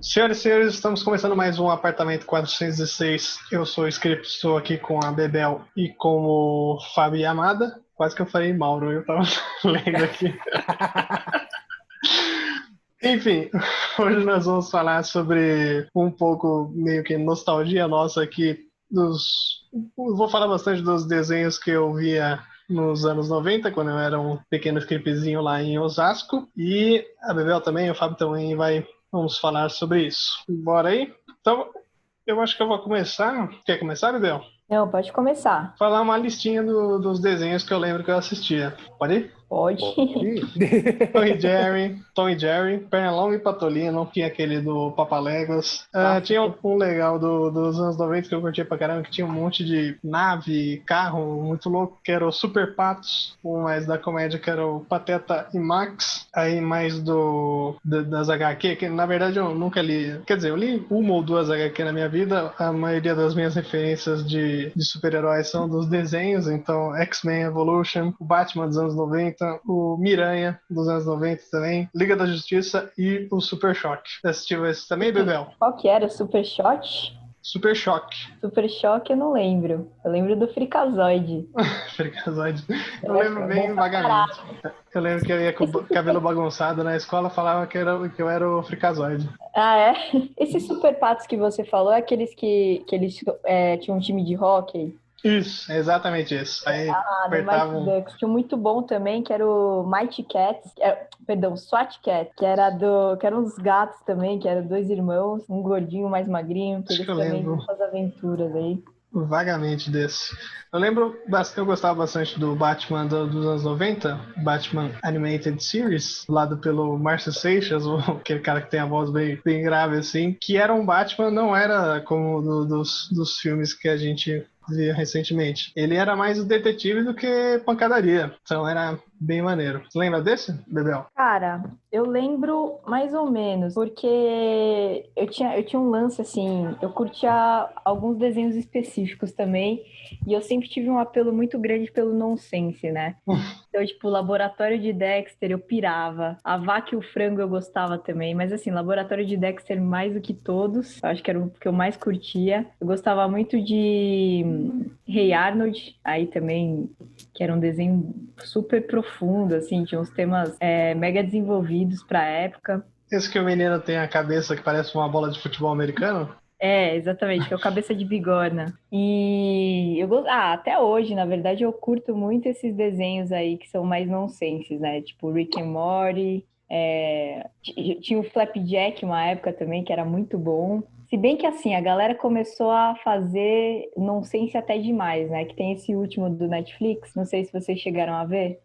Senhoras e senhores, estamos começando mais um Apartamento 406. Eu sou o Script, estou aqui com a Bebel e com o Fábio Yamada. Quase que eu falei Mauro, eu tava lendo aqui. Enfim, hoje nós vamos falar sobre um pouco, meio que nostalgia nossa aqui vou falar bastante dos desenhos que eu via nos anos 90, quando eu era um pequeno scriptzinho lá em Osasco. E a Bebel também, o Fábio também vamos falar sobre isso. Bora aí? Então, eu acho que eu vou começar. Quer começar, Bebel? Não, pode começar. Falar uma listinha dos desenhos que eu lembro que eu assistia. Pode ir? Pode. Tom e Jerry, Pernalonga e Patolino, tinha aquele do Papaléguas. Tinha um legal dos anos 90 que eu curtia pra caramba, que tinha um monte de nave, carro muito louco, que era o Super Patos, o mais da comédia que era o Pateta e Max. Aí mais das HQ, que na verdade eu nunca li, quer dizer, eu li uma ou duas HQ na minha vida, a maioria das minhas referências de super-heróis são dos desenhos, então X-Men Evolution, o Batman dos anos 90, o Miranha dos anos 90 também, Liga da Justiça e o Super Choque. Você assistiu esse também, Bebel? Qual que era? Super Shot? Super Choque. Super Choque eu não lembro. Eu lembro do Freakazoid. Freakazoid. Eu lembro bem vagamente. Eu lembro que eu ia com o cabelo bagunçado na escola, falava que eu era o Freakazoid. Ah, é? Esses Super Patos que você falou é aqueles que eles tinham um time de hóquei? Isso, é exatamente isso. Aí No Mighty apertavam. Ducks. Tinha um muito bom também, que era o Mighty Cats, perdão, SWAT Cat, que eram uns gatos também, que eram dois irmãos, um gordinho, mais magrinho, que Acho eles que eu também lembro tinham suas aventuras aí. vagamente desse. Eu lembro, eu gostava bastante do Batman dos anos 90, Batman Animated Series, dublado pelo Márcio Seixas, aquele cara que tem a voz bem grave assim, que era um Batman, não era como dos filmes que a gente via recentemente. Ele era mais o detetive do que pancadaria, então era bem maneiro. Você lembra desse, Bebel? Cara, eu lembro mais ou menos, porque eu tinha um lance assim, eu curtia alguns desenhos específicos também, e eu sempre tive um apelo muito grande pelo nonsense, né? Então, tipo, Laboratório de Dexter eu pirava, a Vaca e o Frango eu gostava também, mas assim, Laboratório de Dexter mais do que todos, eu acho que era o que eu mais curtia. Eu gostava muito de Hey Arnold, aí também, que era um desenho super profundo, assim, tinha uns temas mega desenvolvidos pra época. Esse que o menino tem a cabeça que parece uma bola de futebol americano? É, exatamente, que é o Cabeça de Bigorna. E eu gosto, até hoje, na verdade, eu curto muito esses desenhos aí que são mais nonsenses, né? Tipo Rick and Morty. Tinha o Flapjack uma época também, que era muito bom. Se bem que assim, a galera começou a fazer nonsense até demais, né? Que tem esse último do Netflix, não sei se vocês chegaram a ver.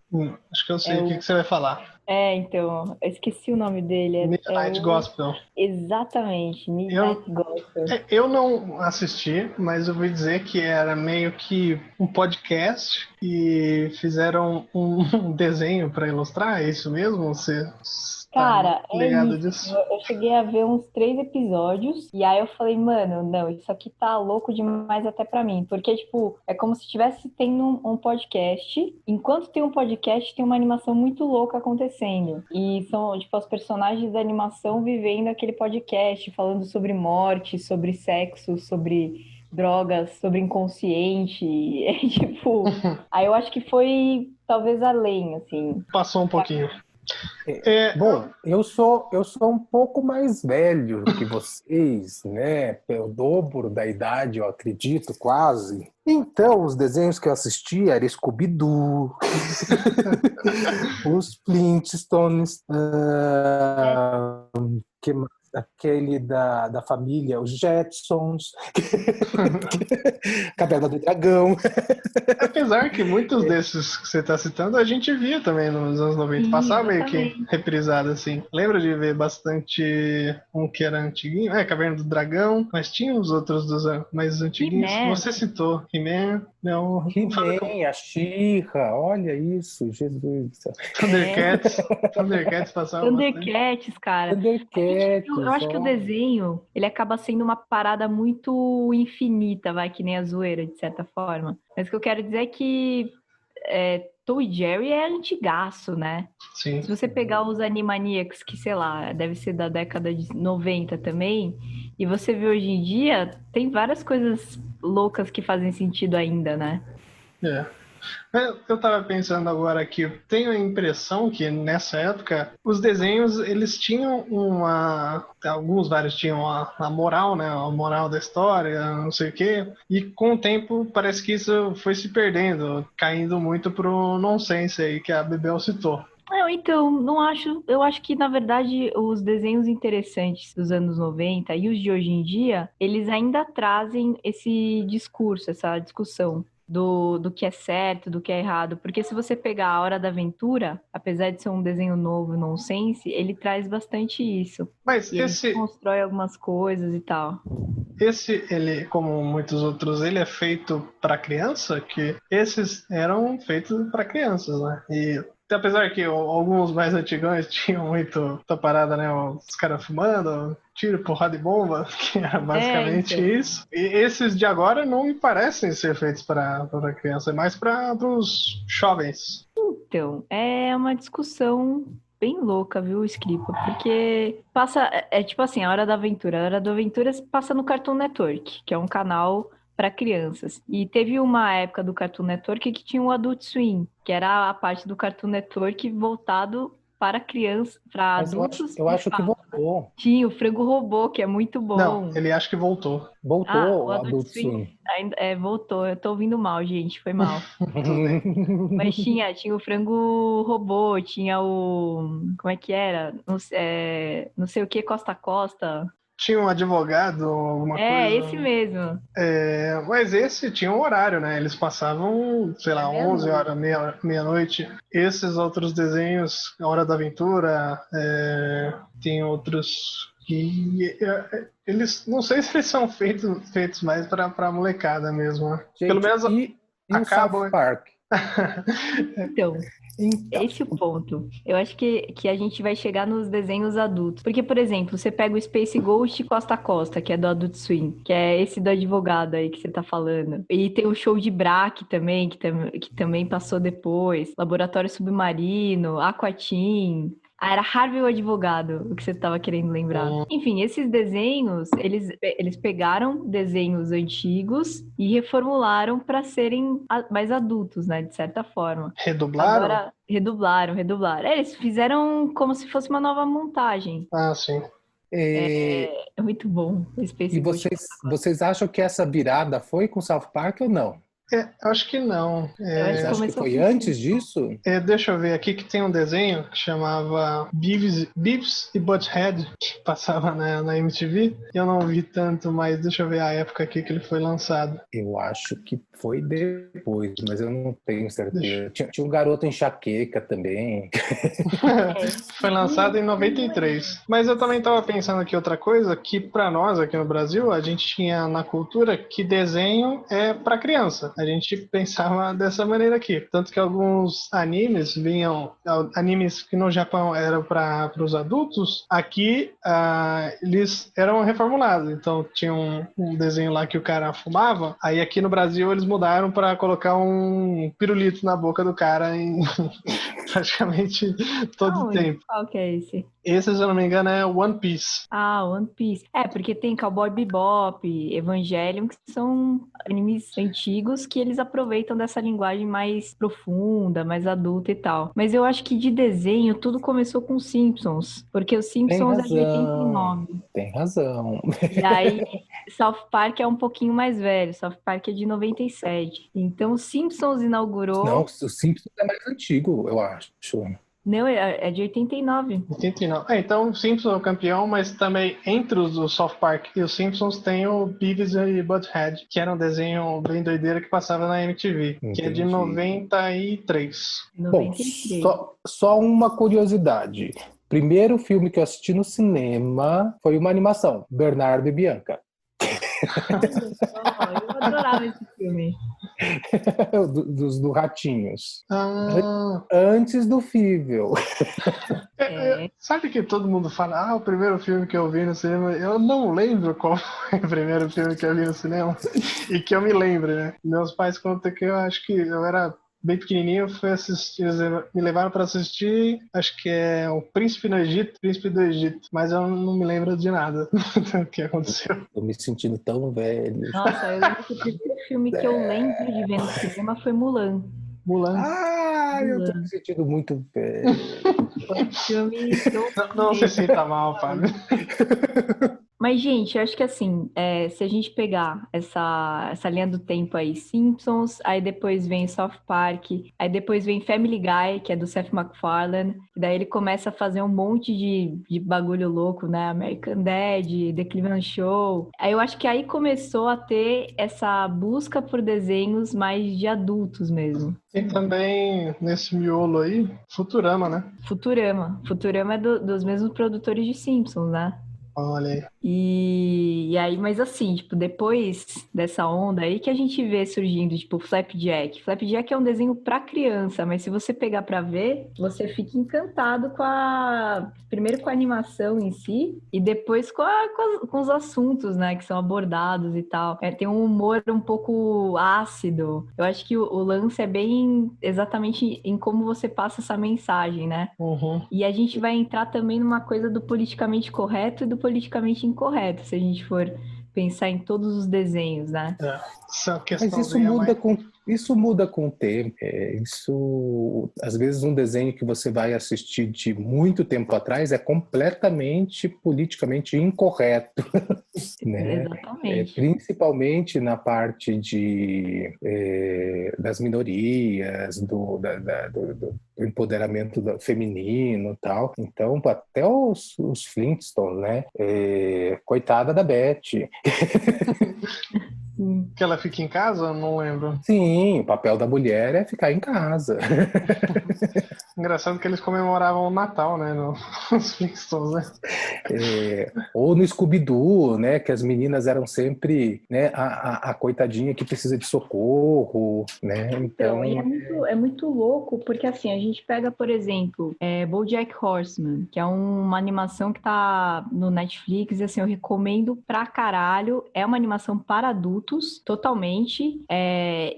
Acho que eu É sei o que o você vai falar. então, eu esqueci o nome dele. É Midnight o. Gospel. Exatamente, Midnight Eu, Gospel. eu não assisti, mas eu ouvi dizer que era meio que um podcast e fizeram um desenho para ilustrar, é isso mesmo? Você está Cara, é ligado isso. disso? Eu cheguei a ver uns 3 episódios e aí eu falei, mano, não, isso aqui tá louco demais até pra mim. Porque, tipo, é como se estivesse tendo um podcast. Enquanto tem um podcast, tem uma animação muito louca acontecendo. E são, tipo, os personagens da animação vivendo aquele podcast, falando sobre morte, sobre sexo, sobre drogas, sobre inconsciente. É tipo. Aí eu acho que foi talvez além, assim. Passou um pouquinho. Bom, eu sou um pouco mais velho do que vocês, né? O dobro da idade, eu acredito, quase. Então, os desenhos que eu assistia eram Scooby-Doo, os Flintstones, que mais? Aquele da família, os Jetsons, Caverna do Dragão. Apesar que muitos desses que você está citando a gente via também nos anos 90, Sim, passava meio que exatamente. reprisado assim. Lembro de ver bastante um que era antiguinho, Caverna do Dragão, mas tinha os outros mais antiguinhos. He-Man. Você citou He-Man, não, o Fábio. He-Man, a She-Ra, olha isso, Jesus do céu. Thundercats passava bastante. Thundercats, cara. É que, tipo, eu Thundercats, acho que o ó. desenho, ele acaba sendo uma parada muito infinita, vai, que nem a zoeira, de certa forma. Mas o que eu quero dizer é que Tom e Jerry é antigaço, né? Sim. Se você pegar os Animaniacs, que sei lá, deve ser da década de 90 também, e você vê hoje em dia, tem várias coisas loucas que fazem sentido ainda, né? É. Eu tava pensando agora aqui, eu tenho a impressão que nessa época os desenhos eles tinham vários tinham a moral, né, a moral da história, não sei o quê, e com o tempo parece que isso foi se perdendo, caindo muito pro nonsense aí que a Bebel citou. Então, não acho. Eu acho que, na verdade, os desenhos interessantes dos anos 90 e os de hoje em dia, eles ainda trazem esse discurso, essa discussão do que é certo, do que é errado. Porque se você pegar A Hora da Aventura, apesar de ser um desenho novo, nonsense, ele traz bastante isso. Mas E ele constrói algumas coisas e tal. Ele, como muitos outros, ele é feito para criança, que esses eram feitos para crianças, né? E apesar que alguns mais antigões tinham muita parada, né? Os caras fumando, tiro, porrada e bomba, que era basicamente então. isso. E esses de agora não me parecem ser feitos para criança, é mais para os jovens. Então, é uma discussão bem louca, viu, Scripa? Porque passa, tipo assim, A Hora da Aventura. A Hora da Aventura passa no Cartoon Network, que é um canal para crianças. E teve uma época do Cartoon Network que tinha o Adult Swim, que era a parte do Cartoon Network voltado para crianças, para Mas adultos. eu acho que voltou. Tinha o Frango Robô, que é muito bom. Não, ele acha que voltou. Voltou o o Adult Adult Swim. Swim. Voltou. Eu tô ouvindo mal, gente. Foi mal. Tudo bem. Mas tinha o Frango Robô, tinha o... Como é que era? Não sei o que, Costa a Costa. Tinha um advogado, alguma coisa. Esse mesmo. Mas esse tinha um horário, né? Eles passavam, sei lá, 11 horas, meia-noite. Esses outros desenhos, A Hora da Aventura, tem outros que eles, não sei se eles são feitos mais para molecada mesmo. Né? Gente, pelo menos e acabam. o South Park? Então, esse é o ponto. Eu acho que a gente vai chegar nos desenhos adultos. Porque, por exemplo, você pega o Space Ghost Costa a Costa, que é do Adult Swim, que é esse do advogado aí que você tá falando. E tem o Show de Braque também, que também passou depois. Laboratório Submarino, Aquatim. Era Harvey o Advogado, o que você estava querendo lembrar. Enfim, esses desenhos, eles pegaram desenhos antigos e reformularam para serem mais adultos, né? De certa forma. Redublaram? Agora, redublaram. Eles fizeram como se fosse uma nova montagem. Ah, sim. É muito bom. E vocês acham que essa virada foi com South Park ou não? Acho que não. Vocês acham que foi antes disso? Deixa eu ver aqui que tem um desenho que chamava Beavis e Butthead, que passava na MTV. Eu não vi tanto, mas deixa eu ver a época aqui que ele foi lançado. Eu acho que foi depois, mas eu não tenho certeza. Tinha um Garoto Enxaqueca também. Foi lançado em 93. Mas eu também estava pensando aqui outra coisa, que para nós aqui no Brasil, a gente tinha na cultura que desenho é para criança. A gente pensava dessa maneira aqui. Tanto que alguns animes animes que no Japão eram para os adultos, aqui eles eram reformulados. Então tinha um desenho lá que o cara fumava, aí aqui no Brasil eles mudaram para colocar um pirulito na boca do cara em praticamente todo o tempo. Qual que é esse? Esse, se eu não me engano, é One Piece. One Piece. Porque tem Cowboy Bebop, Evangelion, que são animes antigos que eles aproveitam dessa linguagem mais profunda, mais adulta e tal. Mas eu acho que de desenho tudo começou com Simpsons, porque os Simpsons é de 89. Tem razão. E aí South Park é um pouquinho mais velho, South Park é de 97. Então os Simpsons inaugurou... Não, o Simpsons é mais antigo, eu acho. Não, é de 89. 89. Então o Simpsons é o campeão, mas também entre os do South Park e os Simpsons tem o Beavis e Butthead, que era um desenho bem doideira que passava na MTV, que é de 93. Bom, só uma curiosidade. Primeiro filme que eu assisti no cinema foi uma animação, Bernardo e Bianca. Eu adorava esse filme. do Ratinhos. Antes do Fível. Sabe que todo mundo fala, o primeiro filme que eu vi no cinema, eu não lembro qual foi o primeiro filme que eu vi no cinema e que eu me lembro, né? Meus pais contam que eu acho que eu era bem pequenininho, eu fui assistir, eles me levaram para assistir, acho que é O Príncipe no Egito, Príncipe do Egito, mas eu não me lembro de nada do que aconteceu. Tô me sentindo tão velho. Nossa, eu lembro que o primeiro filme que eu lembro de ver no cinema foi Mulan. Mulan. Eu tô me sentindo muito velho. Foi um filme que eu Não se sinta mal, Fábio. Mas, gente, eu acho que assim, se a gente pegar essa linha do tempo aí, Simpsons, aí depois vem South Park, aí depois vem Family Guy, que é do Seth MacFarlane, e daí ele começa a fazer um monte de bagulho louco, né? American Dad, The Cleveland Show. Aí eu acho que aí começou a ter essa busca por desenhos mais de adultos mesmo. E também, nesse miolo aí, Futurama, né? Futurama. Futurama é dos mesmos produtores de Simpsons, né? Olha aí. E aí, mas assim, tipo, depois dessa onda aí que a gente vê surgindo, tipo, Flapjack. Flapjack é um desenho pra criança, mas se você pegar pra ver, você fica encantado primeiro com a animação em si, e depois com os assuntos, né, que são abordados e tal. Tem um humor um pouco ácido. Eu acho que o lance é bem exatamente em como você passa essa mensagem, né? Uhum. E a gente vai entrar também numa coisa do politicamente correto e do politicamente incorreto, se a gente for pensar em todos os desenhos, né? Essa Mas isso muda com o tempo. Isso, às vezes, um desenho que você vai assistir de muito tempo atrás é completamente politicamente incorreto, né? Exatamente. Principalmente na parte das minorias, do empoderamento feminino e tal. Então, até os Flintstones, né? Coitada da Beth. Que ela fica em casa? Não lembro. Sim, o papel da mulher é ficar em casa. Engraçado que eles comemoravam o Natal, né? Nos Flintstones, né? Ou no Scooby-Doo, né? Que as meninas eram sempre, né, a coitadinha que precisa de socorro, né? Então, e é muito louco, porque assim, a gente pega, por exemplo, BoJack Horseman, que é uma animação que tá no Netflix, e assim, eu recomendo pra caralho. É uma animação para adultos, totalmente.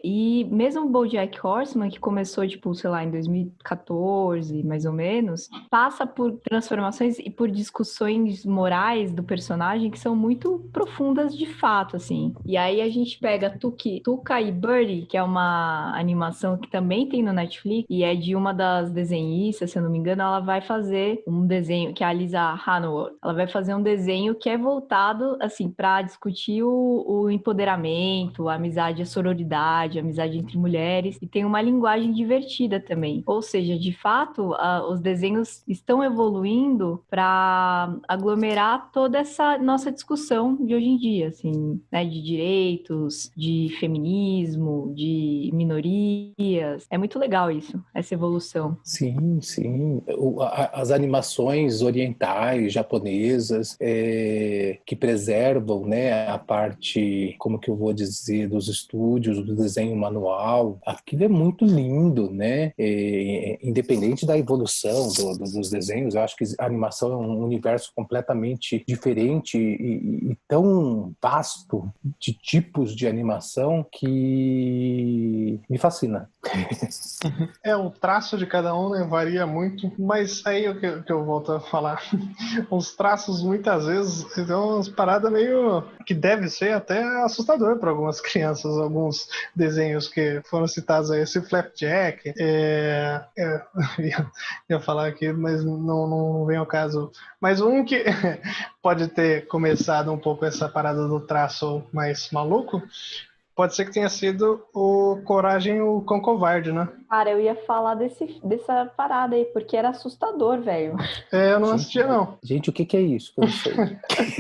E mesmo o BoJack Horseman, que começou, tipo, sei lá, em 2014, mais ou menos, passa por transformações e por discussões morais do personagem que são muito profundas de fato, assim. E aí a gente pega Tuca e Birdie, que é uma animação que também tem no Netflix, e é de uma das desenhistas, se eu não me engano, ela vai fazer um desenho, que é a Lisa Hanover. Ela vai fazer um desenho que é voltado, assim, para discutir o empoderamento, a amizade, a sororidade, a amizade entre mulheres, e tem uma linguagem divertida também. Ou seja, de fato, os desenhos estão evoluindo para aglomerar toda essa nossa discussão de hoje em dia, assim, né, de direitos, de feminismo, de minorias. É muito legal isso, essa evolução. Sim, sim. As animações orientais, japonesas, que preservam, né, a parte, como que eu vou dizer, dos estúdios, do desenho manual, aquilo é muito lindo, né? Independente da evolução dos desenhos, eu acho que a animação é um universo completamente diferente e tão vasto de tipos de animação que me fascina. O traço de cada um, né, varia muito, mas aí o que eu volto a falar, os traços muitas vezes são umas paradas meio que deve ser até assustador para algumas crianças, alguns desenhos que foram citados aí, esse Flapjack, ia falar aqui, mas não vem ao caso, mas um que pode ter começado um pouco essa parada do traço mais maluco, pode ser que tenha sido o Coragem, o Cão Covarde, né? Cara, eu ia falar dessa parada aí, porque era assustador, velho. Eu não assistia, não. Gente, o que é isso? Eu não sei.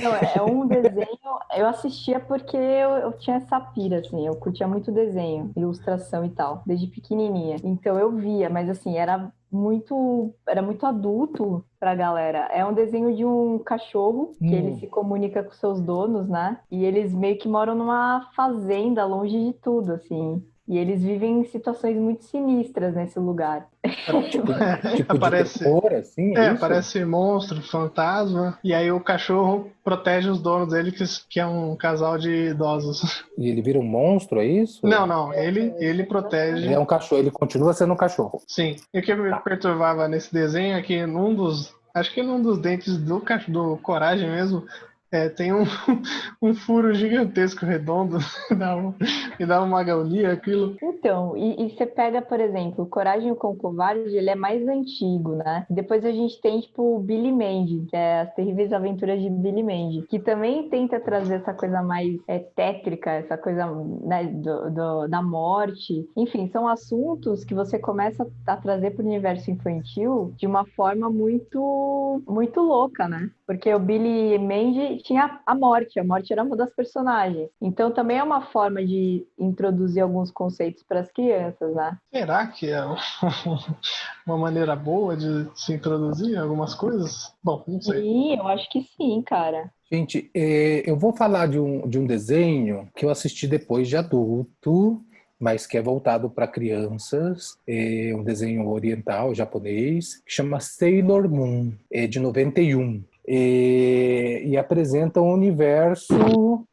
Não, é um desenho. Eu assistia porque eu tinha essa pira, assim. Eu curtia muito desenho, ilustração e tal, desde pequenininha. Então eu via, mas assim, era muito adulto pra galera. É um desenho de um cachorro que ele se comunica com seus donos, né? E eles meio que moram numa fazenda longe de tudo, assim. E eles vivem em situações muito sinistras nesse lugar. Tipo Aparece, de terror, assim, é isso? Aparece monstro, fantasma, e aí o cachorro protege os donos dele, que é um casal de idosos. E ele vira um monstro, é isso? Não, ele protege. Ele é um cachorro, ele continua sendo um cachorro. Sim. E o que me perturbava nesse desenho é que acho que num dos dentes do Coragem mesmo, tem um furo gigantesco redondo e dá uma agonia aquilo. Então, e você pega, por exemplo, Coragem e o Cão Covarde, ele é mais antigo, né? Depois a gente tem, tipo, o Billy Mandy, que é As Terríveis Aventuras de Billy Mandy, que também tenta trazer essa coisa mais tétrica, essa coisa, né, da morte. Enfim, são assuntos que você começa a trazer para o universo infantil de uma forma muito, muito louca, né? Porque o Billy Mandy tinha a morte era uma das personagens. Então também é uma forma de introduzir alguns conceitos para as crianças, né? Será que é uma maneira boa de se introduzir algumas coisas? Bom, não sei. Sim, eu acho que sim, cara. Gente, eu vou falar de um desenho que eu assisti depois de adulto, mas que é voltado para crianças. É um desenho oriental, japonês, que chama Sailor Moon, é de 91. E apresenta um universo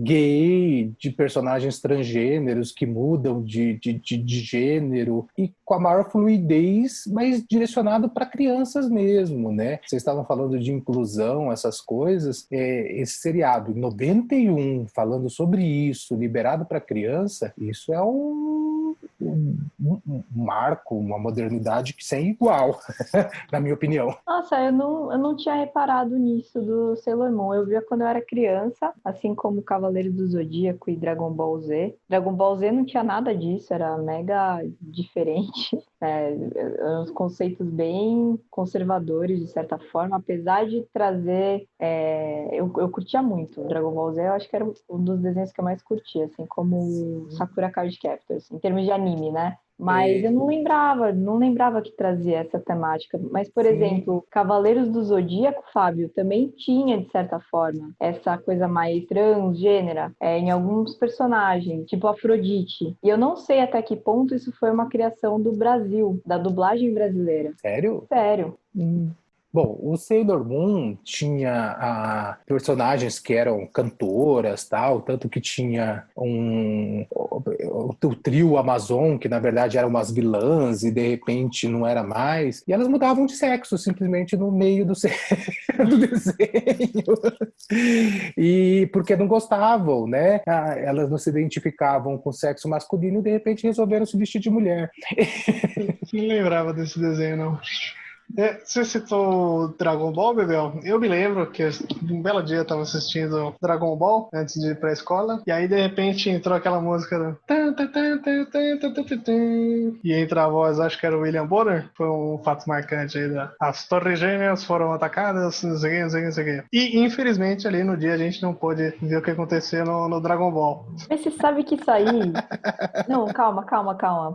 gay, de personagens transgêneros que mudam de gênero e com a maior fluidez, mas direcionado para crianças mesmo, né? Vocês estavam falando de inclusão, essas coisas. Esse seriado, em 91, falando sobre isso, liberado para criança, isso é um marco, uma modernidade que sem igual, na minha opinião. Nossa, eu não tinha reparado nisso do Sailor Moon. Eu via quando eu era criança, assim como Cavaleiro do Zodíaco e Dragon Ball Z. Dragon Ball Z não tinha nada disso, era mega diferente. Uns conceitos bem conservadores, de certa forma, apesar de trazer... eu curtia muito. Dragon Ball Z eu acho que era um dos desenhos que eu mais curtia, assim, como Sakura Card Captors, em termos de anime, né? Mas eu não lembrava que trazia essa temática. Mas, por exemplo, Cavaleiros do Zodíaco, Fábio, também tinha, de certa forma, essa coisa mais transgênera em alguns personagens, tipo Afrodite. E eu não sei até que ponto isso foi uma criação do Brasil, da dublagem brasileira. Sério? Sério. Bom, o Sailor Moon tinha personagens que eram cantoras, tal, tanto que tinha o trio Amazon, que na verdade eram umas vilãs e de repente não era mais, e elas mudavam de sexo simplesmente no meio do desenho. E porque não gostavam, né? Elas não se identificavam com o sexo masculino e de repente resolveram se vestir de mulher. Não lembrava desse desenho, não. Você citou Dragon Ball, Bebel? Eu me lembro que um belo dia eu tava assistindo Dragon Ball antes de ir pra escola, e aí de repente entrou aquela música do... E entra a voz, acho que era o William Bonner, foi um fato marcante aí. As Torres Gêmeas foram atacadas, não sei o que, não sei o que. E infelizmente ali no dia a gente não pôde ver o que aconteceu no Dragon Ball. Mas você sabe que isso aí... Não, calma.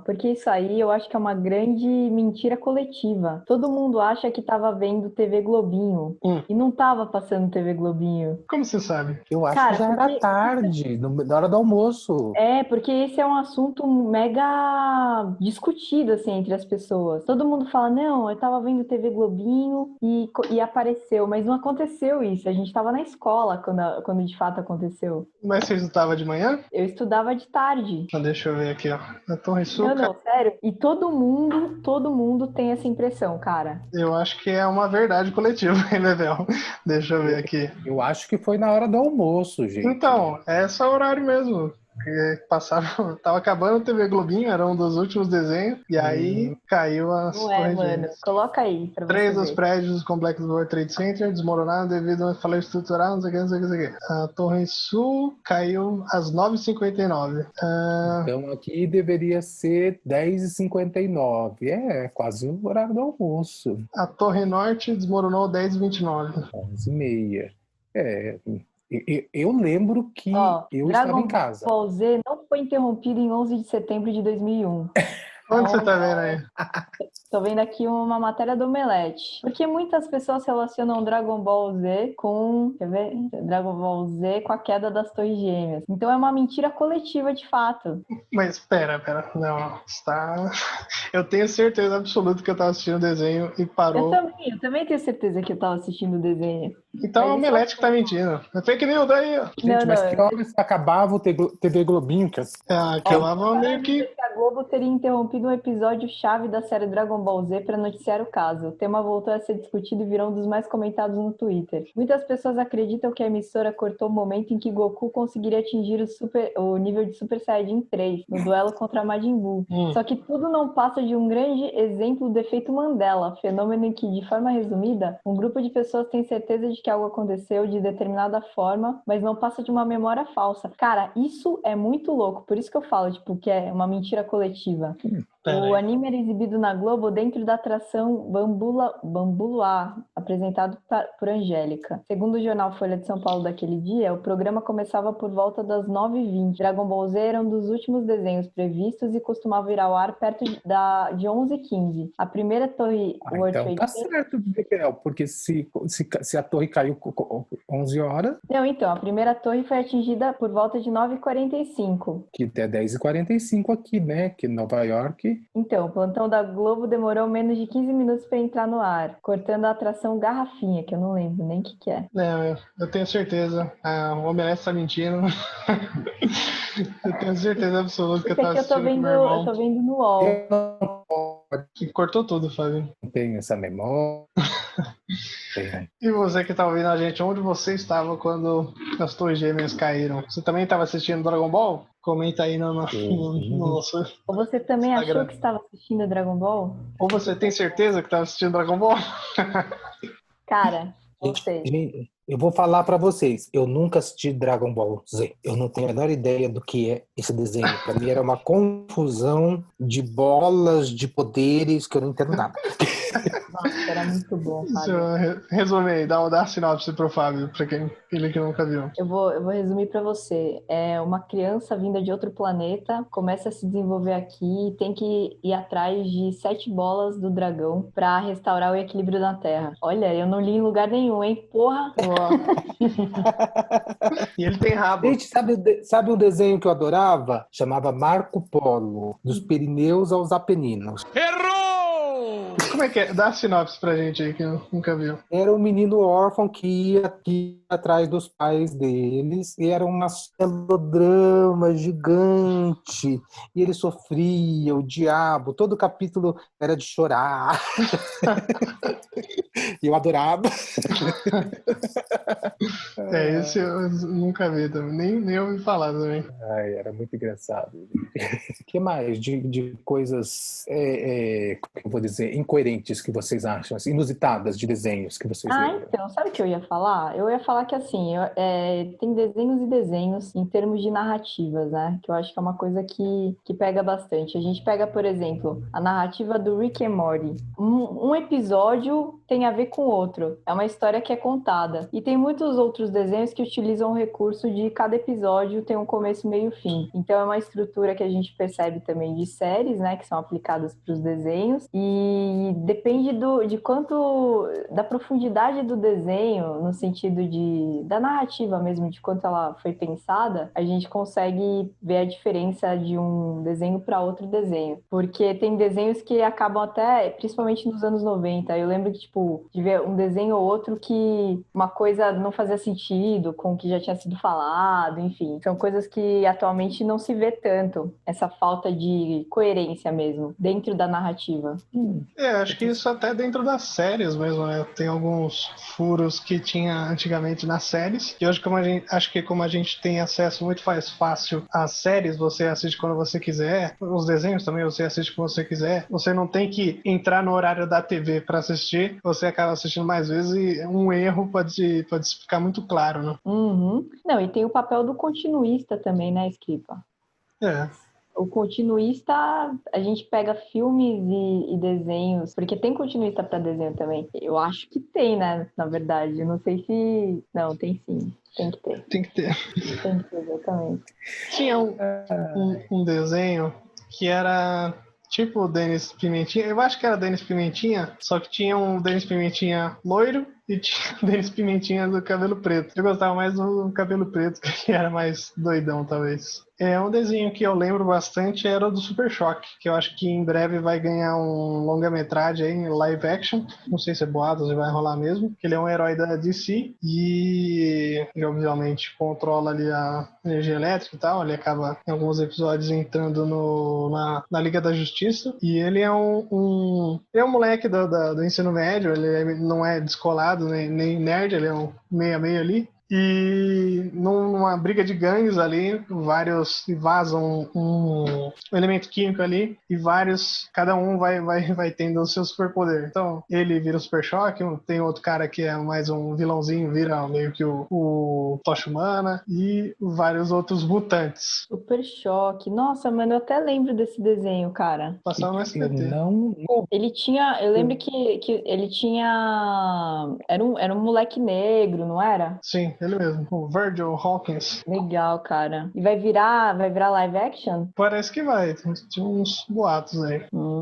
Porque isso aí eu acho que é uma grande mentira coletiva. Todo mundo acha que tava vendo TV Globinho e não tava passando TV Globinho. Como você sabe? Eu acho que já era tarde, na hora do almoço. Porque esse é um assunto mega discutido, assim, entre as pessoas. Todo mundo fala, não, eu tava vendo TV Globinho e apareceu, mas não aconteceu isso. A gente tava na escola quando de fato aconteceu. Mas você estudava de manhã? Eu estudava de tarde. Deixa eu ver aqui, ó. Na Torre Sul. Não, sério. E todo mundo tem essa impressão, cara. Eu acho que é uma verdade coletiva, hein, Bebel? Deixa eu ver aqui. Eu acho que foi na hora do almoço, gente. Então, é só o horário mesmo. Passava, tava acabando o TV Globinho, era um dos últimos desenhos, e aí caiu as Não mano. Coloca aí pra você 3 dos ver. prédios do complexo do World Trade Center desmoronaram devido a uma falha estrutural, não sei o que. A Torre Sul caiu às 9h59. Então aqui deveria ser 10h59. É quase o horário do almoço. A Torre Norte desmoronou 10h29. 11h30. Eu lembro que eu estava em casa. Dragon Ball Z não foi interrompido em 11 de setembro de 2001. Onde você tá vendo aí? Tô vendo aqui uma matéria do Omelete. Porque muitas pessoas relacionam Dragon Ball Z com... Quer ver? Dragon Ball Z com a queda das Torres Gêmeas. Então é uma mentira coletiva, de fato. Mas pera. Não, está... Eu tenho certeza absoluta que eu tava assistindo o desenho e parou. Eu também tenho certeza que eu tava assistindo o desenho. Então é o Omelete que tá mentindo. É fake news daí, ó. Gente, mas que horas acabava o TV Globinho? Acabava meio que... A Globo teria interrompido um episódio-chave da série Dragon Ball Z para noticiar o caso. O tema voltou a ser discutido e virou um dos mais comentados no Twitter. Muitas pessoas acreditam que a emissora cortou o momento em que Goku conseguiria atingir o nível de Super Saiyajin 3 no duelo contra Majin Buu. Só que tudo não passa de um grande exemplo do efeito Mandela, fenômeno em que, de forma resumida, um grupo de pessoas tem certeza de que algo aconteceu de determinada forma, mas não passa de uma memória falsa. Cara, isso é muito louco. Por isso que eu falo, tipo, que é uma mentira coletiva. O anime era exibido na Globo dentro da atração Bambuluá, apresentado por Angélica. Segundo o jornal Folha de São Paulo daquele dia, o programa começava por volta das 9h20. Dragon Ball Z era um dos últimos desenhos previstos e costumava ir ao ar perto de 11h15. A primeira torre World Então Trade tá Center... certo, Bebel, porque se a torre caiu 11 horas... Não, então, a primeira torre foi atingida por volta de 9h45. Que até 10h45 aqui, né? Que Nova York... Então, o plantão da Globo demorou menos de 15 minutos para entrar no ar, cortando a atração Garrafinha, que eu não lembro nem o que é. Eu tenho certeza. O Omelete tá mentindo. Eu tenho certeza absoluta que eu tava assistindo com meu irmão. Eu tô vendo no UOL. E cortou tudo, Fábio. Não tenho essa memória. E você que tá ouvindo a gente, onde você estava quando as Torres Gêmeas caíram? Você também estava assistindo Dragon Ball? Comenta aí no nosso Ou você também Instagram. achou que estava assistindo Dragon Ball? Ou você tem certeza que estava assistindo Dragon Ball? Cara, você. Gente, eu vou falar pra vocês, eu nunca assisti Dragon Ball Z. Eu não tenho a menor ideia do que é esse desenho. Pra mim era uma confusão de bolas, de poderes, que eu não entendo nada. Nossa, era muito bom, Fábio. Resume aí, dá a sinopse pro Fábio, pra ele que nunca viu. Eu vou resumir pra você. É uma criança vinda de outro planeta, começa a se desenvolver aqui e tem que ir atrás de 7 bolas do dragão pra restaurar o equilíbrio na Terra. Olha, eu não li em lugar nenhum, hein? Porra! E ele tem rabo. Gente, sabe um desenho que eu adorava? Chamava Marco Polo, dos Pirineus aos Apeninos. Como é que é? Dá a sinopse pra gente aí, que eu nunca viu. Era um menino órfão que ia atrás dos pais deles e era um melodrama gigante. E ele sofria, o diabo, todo capítulo era de chorar. E eu adorava. Esse eu nunca vi também, nem ouvi falar também. Ai, era muito engraçado. O que mais de coisas, como eu vou dizer, incoerentes que vocês acham, assim, inusitadas de desenhos que vocês lembram? Então, sabe o que eu ia falar? Eu ia falar que, assim, tem desenhos e desenhos em termos de narrativas, né? Que eu acho que é uma coisa que pega bastante. A gente pega, por exemplo, a narrativa do Rick and Morty. Um episódio tem a ver com o outro. É uma história que é contada. E tem muitos outros desenhos que utilizam o recurso de cada episódio tem um começo, meio e fim. Então, é uma estrutura que a gente percebe também de séries, né? Que são aplicadas para os desenhos. E depende de quanto... da profundidade do desenho, no sentido da narrativa mesmo, de quanto ela foi pensada, a gente consegue ver a diferença de um desenho para outro desenho. Porque tem desenhos que acabam até, principalmente nos anos 90, eu lembro que, tipo, de ver um desenho ou outro que uma coisa não fazia sentido com o que já tinha sido falado, enfim. São coisas que atualmente não se vê tanto, essa falta de coerência mesmo, dentro da narrativa. Acho que isso até dentro das séries mesmo, né? Tem alguns furos que tinha antigamente nas séries, e hoje acho que como a gente tem acesso muito mais fácil às séries, você assiste quando você quiser, os desenhos também você assiste quando você quiser, você não tem que entrar no horário da TV para assistir, você acaba assistindo mais vezes e um erro pode ficar muito claro, né? Uhum. Não, e tem o papel do continuista também, né, Scripa? O continuista, a gente pega filmes e desenhos, porque tem continuista para desenho também. Eu acho que tem, né? Na verdade, eu não sei se... Não, tem sim. Tem que ter. Tem que ter, exatamente. Tinha um desenho que era tipo o Denis Pimentinha. Eu acho que era Denis Pimentinha, só que tinha um Denis Pimentinha loiro e tinha o Denis Pimentinha do cabelo preto. Eu gostava mais do cabelo preto, que ele era mais doidão, talvez. Um desenho que eu lembro bastante era o do Super Choque, que eu acho que em breve vai ganhar um longa-metragem aí em live action. Não sei se é boato, se vai rolar mesmo. Que ele é um herói da DC e ele obviamente controla ali a energia elétrica e tal. Ele acaba em alguns episódios entrando na Liga da Justiça. E ele é ele é um moleque do ensino médio, ele não é descolado nem nerd, ele é um meia-meia ali. E numa briga de gangues ali, vários vazam um elemento químico ali e cada um vai tendo o seu superpoder. Então, ele vira o Super Choque, tem outro cara que é mais um vilãozinho, vira meio que o Tocha Humana e vários outros mutantes. Super Choque. Nossa, mano, eu até lembro desse desenho, cara. Passava no SBT. Ele tinha, eu lembro que ele tinha, era um moleque negro, não era? Sim, ele mesmo, o Virgil Hawkins. Legal, cara. E vai virar live action? Parece que vai, tinha uns boatos aí.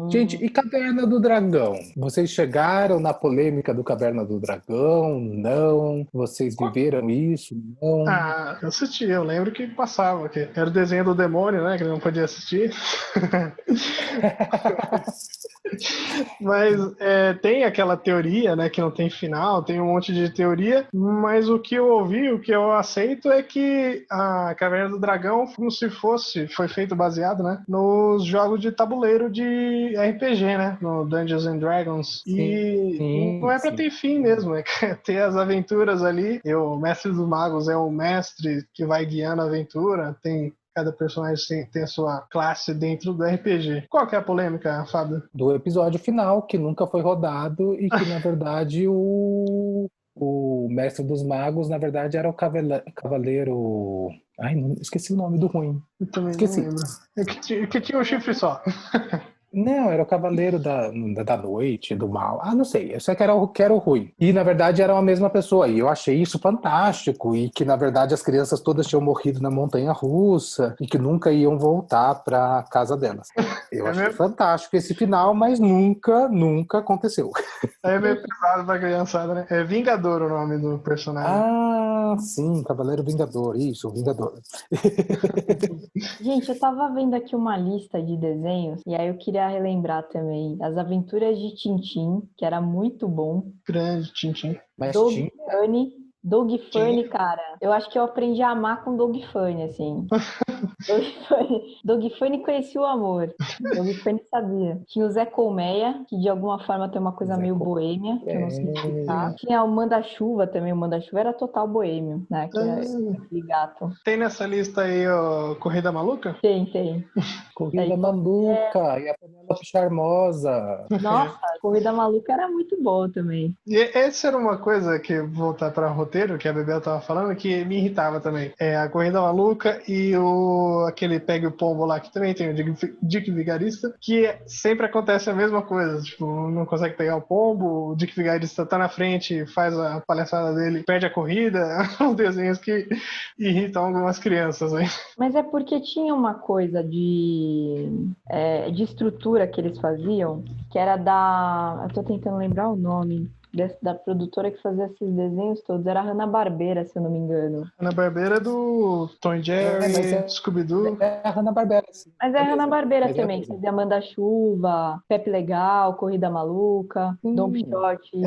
Gente, e Caverna do Dragão? Vocês chegaram na polêmica do Caverna do Dragão? Não? Vocês viveram isso? Não? Ah, eu assisti, eu lembro que passava, que era o desenho do demônio, né, que ele não podia assistir. Mas tem aquela teoria, né, que não tem final, tem um monte de teoria, mas o que eu ouvi, o que eu aceito é que a Caverna do Dragão, como se foi feito baseado, né, nos jogos de tabuleiro de RPG, né, no Dungeons and Dragons, e não é pra ter fim mesmo, é ter as aventuras ali, e o Mestre dos Magos é o mestre que vai guiando a aventura, cada personagem tem a sua classe dentro do RPG. Qual que é a polêmica, Fábio? Do episódio final, que nunca foi rodado e que, na verdade, o Mestre dos Magos, na verdade, era o Cavaleiro... Ai, não, esqueci o nome do ruim. Eu também esqueci. não lembro. É que tinha um chifre só. Não, era o Cavaleiro da Noite, do Mal. Ah, não sei. Eu sei que era o ruim. E, na verdade, era a mesma pessoa. E eu achei isso fantástico. E que, na verdade, as crianças todas tinham morrido na montanha-russa e que nunca iam voltar para casa delas. Eu achei fantástico esse final, mas nunca aconteceu. É meio pesado pra criançada, né? É Vingador o nome do personagem. Ah, sim, Cavaleiro Vingador. Isso, Vingador. Gente, eu tava vendo aqui uma lista de desenhos e aí eu queria relembrar também As Aventuras de Tintim, que era muito bom. Grande Tintim. Doug Funny, cara. Eu acho que eu aprendi a amar com Doug Funny, assim. Doug Funny conhecia o amor. Doug Funny sabia. Tinha o Zé Colmeia, que de alguma forma tem uma coisa meio boêmia, que eu não sei explicar. Tinha o Manda-Chuva também. O Manda-Chuva era total boêmio, né? Que era aquele gato. Tem nessa lista aí o Corrida Maluca? Tem. Corrida Maluca e a Penélope Charmosa. Nossa, Corrida Maluca era muito boa também. E essa era uma coisa que, voltar para roteiro, que a Bebel tava falando, que me irritava também. A Corrida Maluca e aquele Pegue o Pombo lá, que também tem o Dick Vigarista, que sempre acontece a mesma coisa. Tipo, não consegue pegar o pombo, o Dick Vigarista tá na frente, faz a palhaçada dele, perde a corrida. São desenhos que irritam algumas crianças aí. Mas é porque tinha uma coisa de estrutura que eles faziam, que era eu tô tentando lembrar o nome da produtora que fazia esses desenhos todos, era a Hanna-Barbera, se eu não me engano. Hanna-Barbera é do Tom e Jerry, Scooby-Doo. É a Hanna-Barbera, sim. Mas é a Hanna-Barbera também, que fazia Manda-Chuva, Pepe Legal, Corrida Maluca, Don Quixote.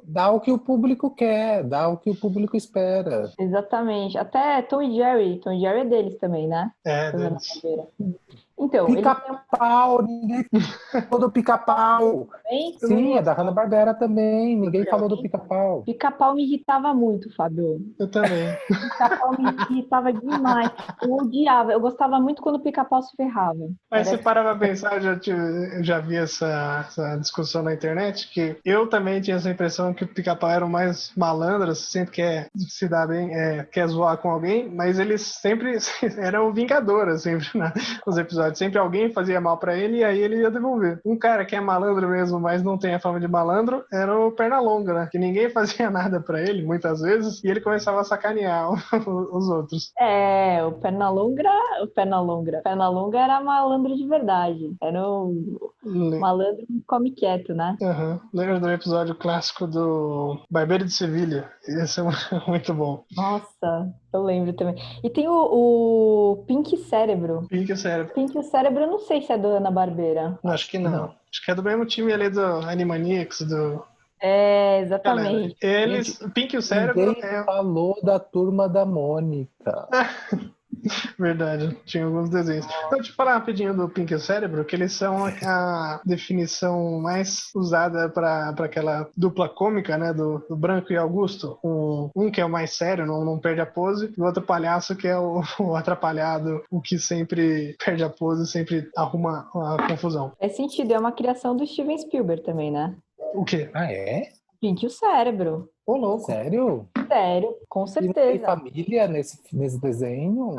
Dá o que o público quer, dá o que o público espera. Exatamente. Até Tom e Jerry. Tom e Jerry é deles também, né? É, deles. Então, Pica-pau, ninguém falou do Pica-pau. Sim, é da Hanna-Barbera também. Ninguém falou do Pica-pau. Pica-pau me irritava muito, Fábio. Eu também. Pica-pau me irritava demais. Eu odiava. Eu gostava muito quando o Pica-pau se ferrava. Mas você para pra pensar, eu já vi essa discussão na internet, que eu também tinha essa impressão que o Pica-pau era o mais malandro, sempre quer se dar bem, quer zoar com alguém, mas eles sempre eram o Vingador, sempre, nos episódios verdade. Sempre alguém fazia mal pra ele e aí ele ia devolver. Um cara que é malandro mesmo, mas não tem a fama de malandro, era o Pernalonga, né? Que ninguém fazia nada pra ele, muitas vezes, e ele começava a sacanear os outros. O Pernalonga era malandro de verdade. Era um malandro que come quieto, né? Uhum. Lembra do episódio clássico do Barbeiro de Sevilha? Esse é muito bom. Nossa, eu lembro também. E tem o Pink Cérebro. Pink Cérebro. Pink Cérebro, eu não sei se é do Hanna-Barbera. Acho que não. Acho que é do mesmo time ali do Animaniacs, do... Galera, Exatamente. eles... Pink e o Cérebro Ninguém falou da Turma da Mônica. Verdade, tinha alguns desenhos. Vou te falar rapidinho do Pink e o Cérebro, que eles são a definição mais usada para aquela dupla cômica, né, do Branco e Augusto. Um que é o mais sério, não perde a pose, e o outro palhaço que é o atrapalhado, o que sempre perde a pose, sempre arruma a confusão. Faz sentido, é uma criação do Steven Spielberg também, né? O quê? Ah, é? Pink e o Cérebro. Ô, louco. Sério? Sério, com E não tem certeza. família nesse desenho?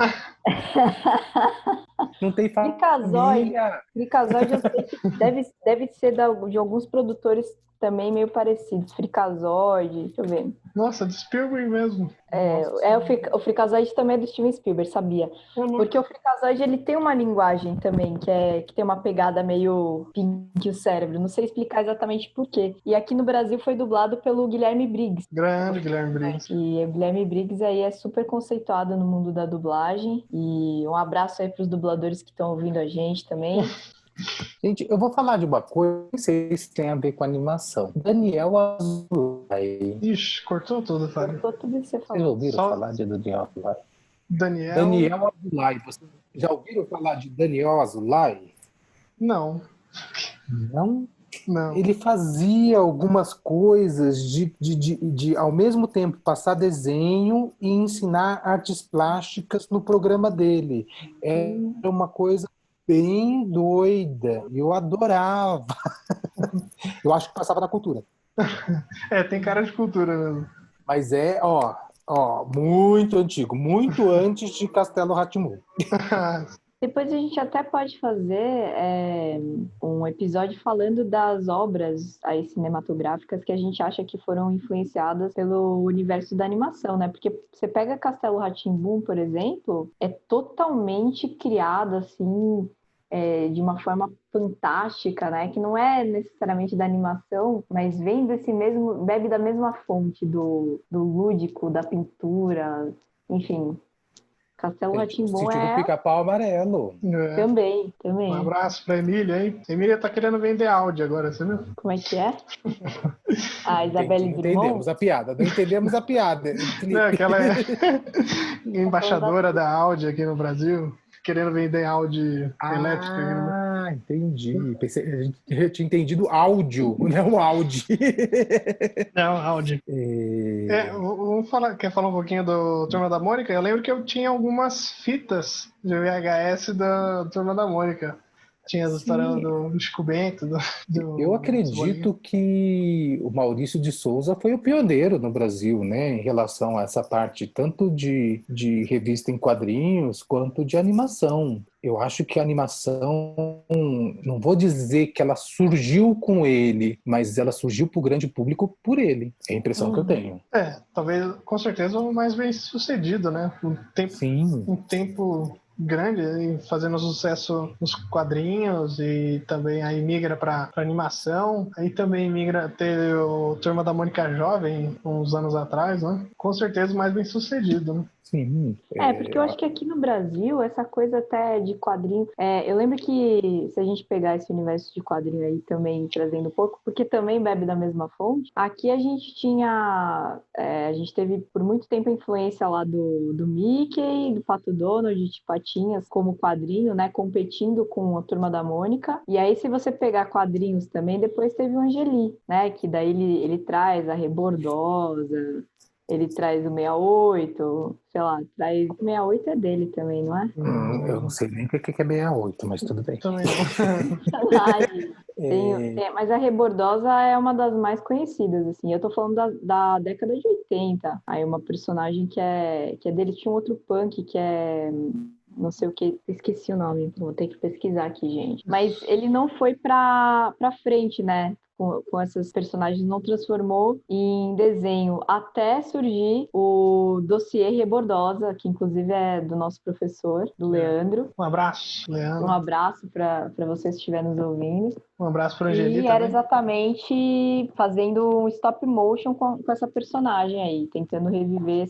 Não tem Freakazoid. família? Freakazoid eu sei que deve ser de alguns produtores também meio parecidos. Freakazoid, deixa eu ver. Nossa, do Spielberg mesmo. O Freakazoid também é do Steven Spielberg, sabia? Porque o Freakazoid, ele tem uma linguagem também, que tem uma pegada meio Pink o Cérebro. Não sei explicar exatamente por quê. E aqui no Brasil foi dublado pelo Guilherme Briggs. Grande Guilherme Briggs. E o Guilherme Briggs aí é super conceituado no mundo da dublagem. E um abraço aí pros dubladores que estão ouvindo a gente também. Gente, eu vou falar de uma coisa, não sei se tem a ver com animação. Daniel Azulay. Ixi, cortou tudo, Fábio. Cortou tudo isso que você Vocês falou. ouviram falar de Daniel Azulay? Daniel Azulay. Vocês já ouviram falar de Daniel Azulay? Não. Não? Não. Ele fazia algumas coisas de ao mesmo tempo passar desenho e ensinar artes plásticas no programa dele. Era uma coisa bem doida. Eu adorava. Eu acho que passava na cultura. Tem cara de cultura mesmo. Mas muito antigo, muito antes de Castelo Rá-Tim-Bum. Depois a gente até pode fazer um episódio falando das obras aí cinematográficas que a gente acha que foram influenciadas pelo universo da animação, né? Porque você pega Castelo Rá-Tim-Bum, por exemplo, é totalmente criado assim, de uma forma fantástica, né? Que não é necessariamente da animação, mas vem bebe da mesma fonte do lúdico, da pintura, enfim. Castelo Rá-Tim-Bum Sítio do Pica-Pau Amarelo. Também. Um abraço pra Emília, hein? Emília tá querendo vender áudio agora, você viu? Como é que é? A Isabelle Drummond? Entendemos a piada, não entendemos a piada. Não, aquela é embaixadora da áudio aqui no Brasil, querendo vender áudio elétrico. Entendi. Eu tinha entendido áudio, não áudio. Não, áudio. Quer falar um pouquinho do Turma da Mônica? Eu lembro que eu tinha algumas fitas de VHS da Turma da Mônica. Tinha as histórias do Chico Bento. Eu acredito que o Maurício de Souza foi o pioneiro no Brasil, né, em relação a essa parte, tanto de revista em quadrinhos, quanto de animação. Eu acho que a animação, não vou dizer que ela surgiu com ele, mas ela surgiu para o grande público por ele. É a impressão que eu tenho. Talvez, com certeza, o mais bem sucedido, né? Um tempo grande, fazendo sucesso nos quadrinhos, e também aí migra para animação. Aí também teve o Turma da Mônica Jovem uns anos atrás, né? Com certeza o mais bem sucedido, né? Sim. Porque eu acho que aqui no Brasil, essa coisa até de quadrinho... eu lembro que se a gente pegar esse universo de quadrinho aí também, trazendo um pouco, porque também bebe da mesma fonte, aqui a gente tinha... a gente teve por muito tempo a influência lá do Mickey, do Pato Donald, de Patinhas, como quadrinho, né? Competindo com a Turma da Mônica. E aí, se você pegar quadrinhos também, depois teve o Angeli, né? Que daí ele traz a Rebordosa... Ele traz o 68, sei lá, o 68 é dele também, não é? Eu não sei nem o que é 68, mas tudo bem. Também Mas a Rebordosa é uma das mais conhecidas, assim. Eu tô falando da década de 80. Aí uma personagem que é dele, tinha um outro punk que é não sei o que, esqueci o nome, vou ter que pesquisar aqui, gente. Mas ele não foi pra frente, né? Com essas personagens, não transformou em desenho até surgir o Dossiê Rebordosa, que inclusive é do nosso professor, do Leandro. Um abraço, Leandro. Um abraço para você se estiver nos ouvindo. Um abraço para Angeli E também. era exatamente fazendo um stop motion com essa personagem aí, tentando reviver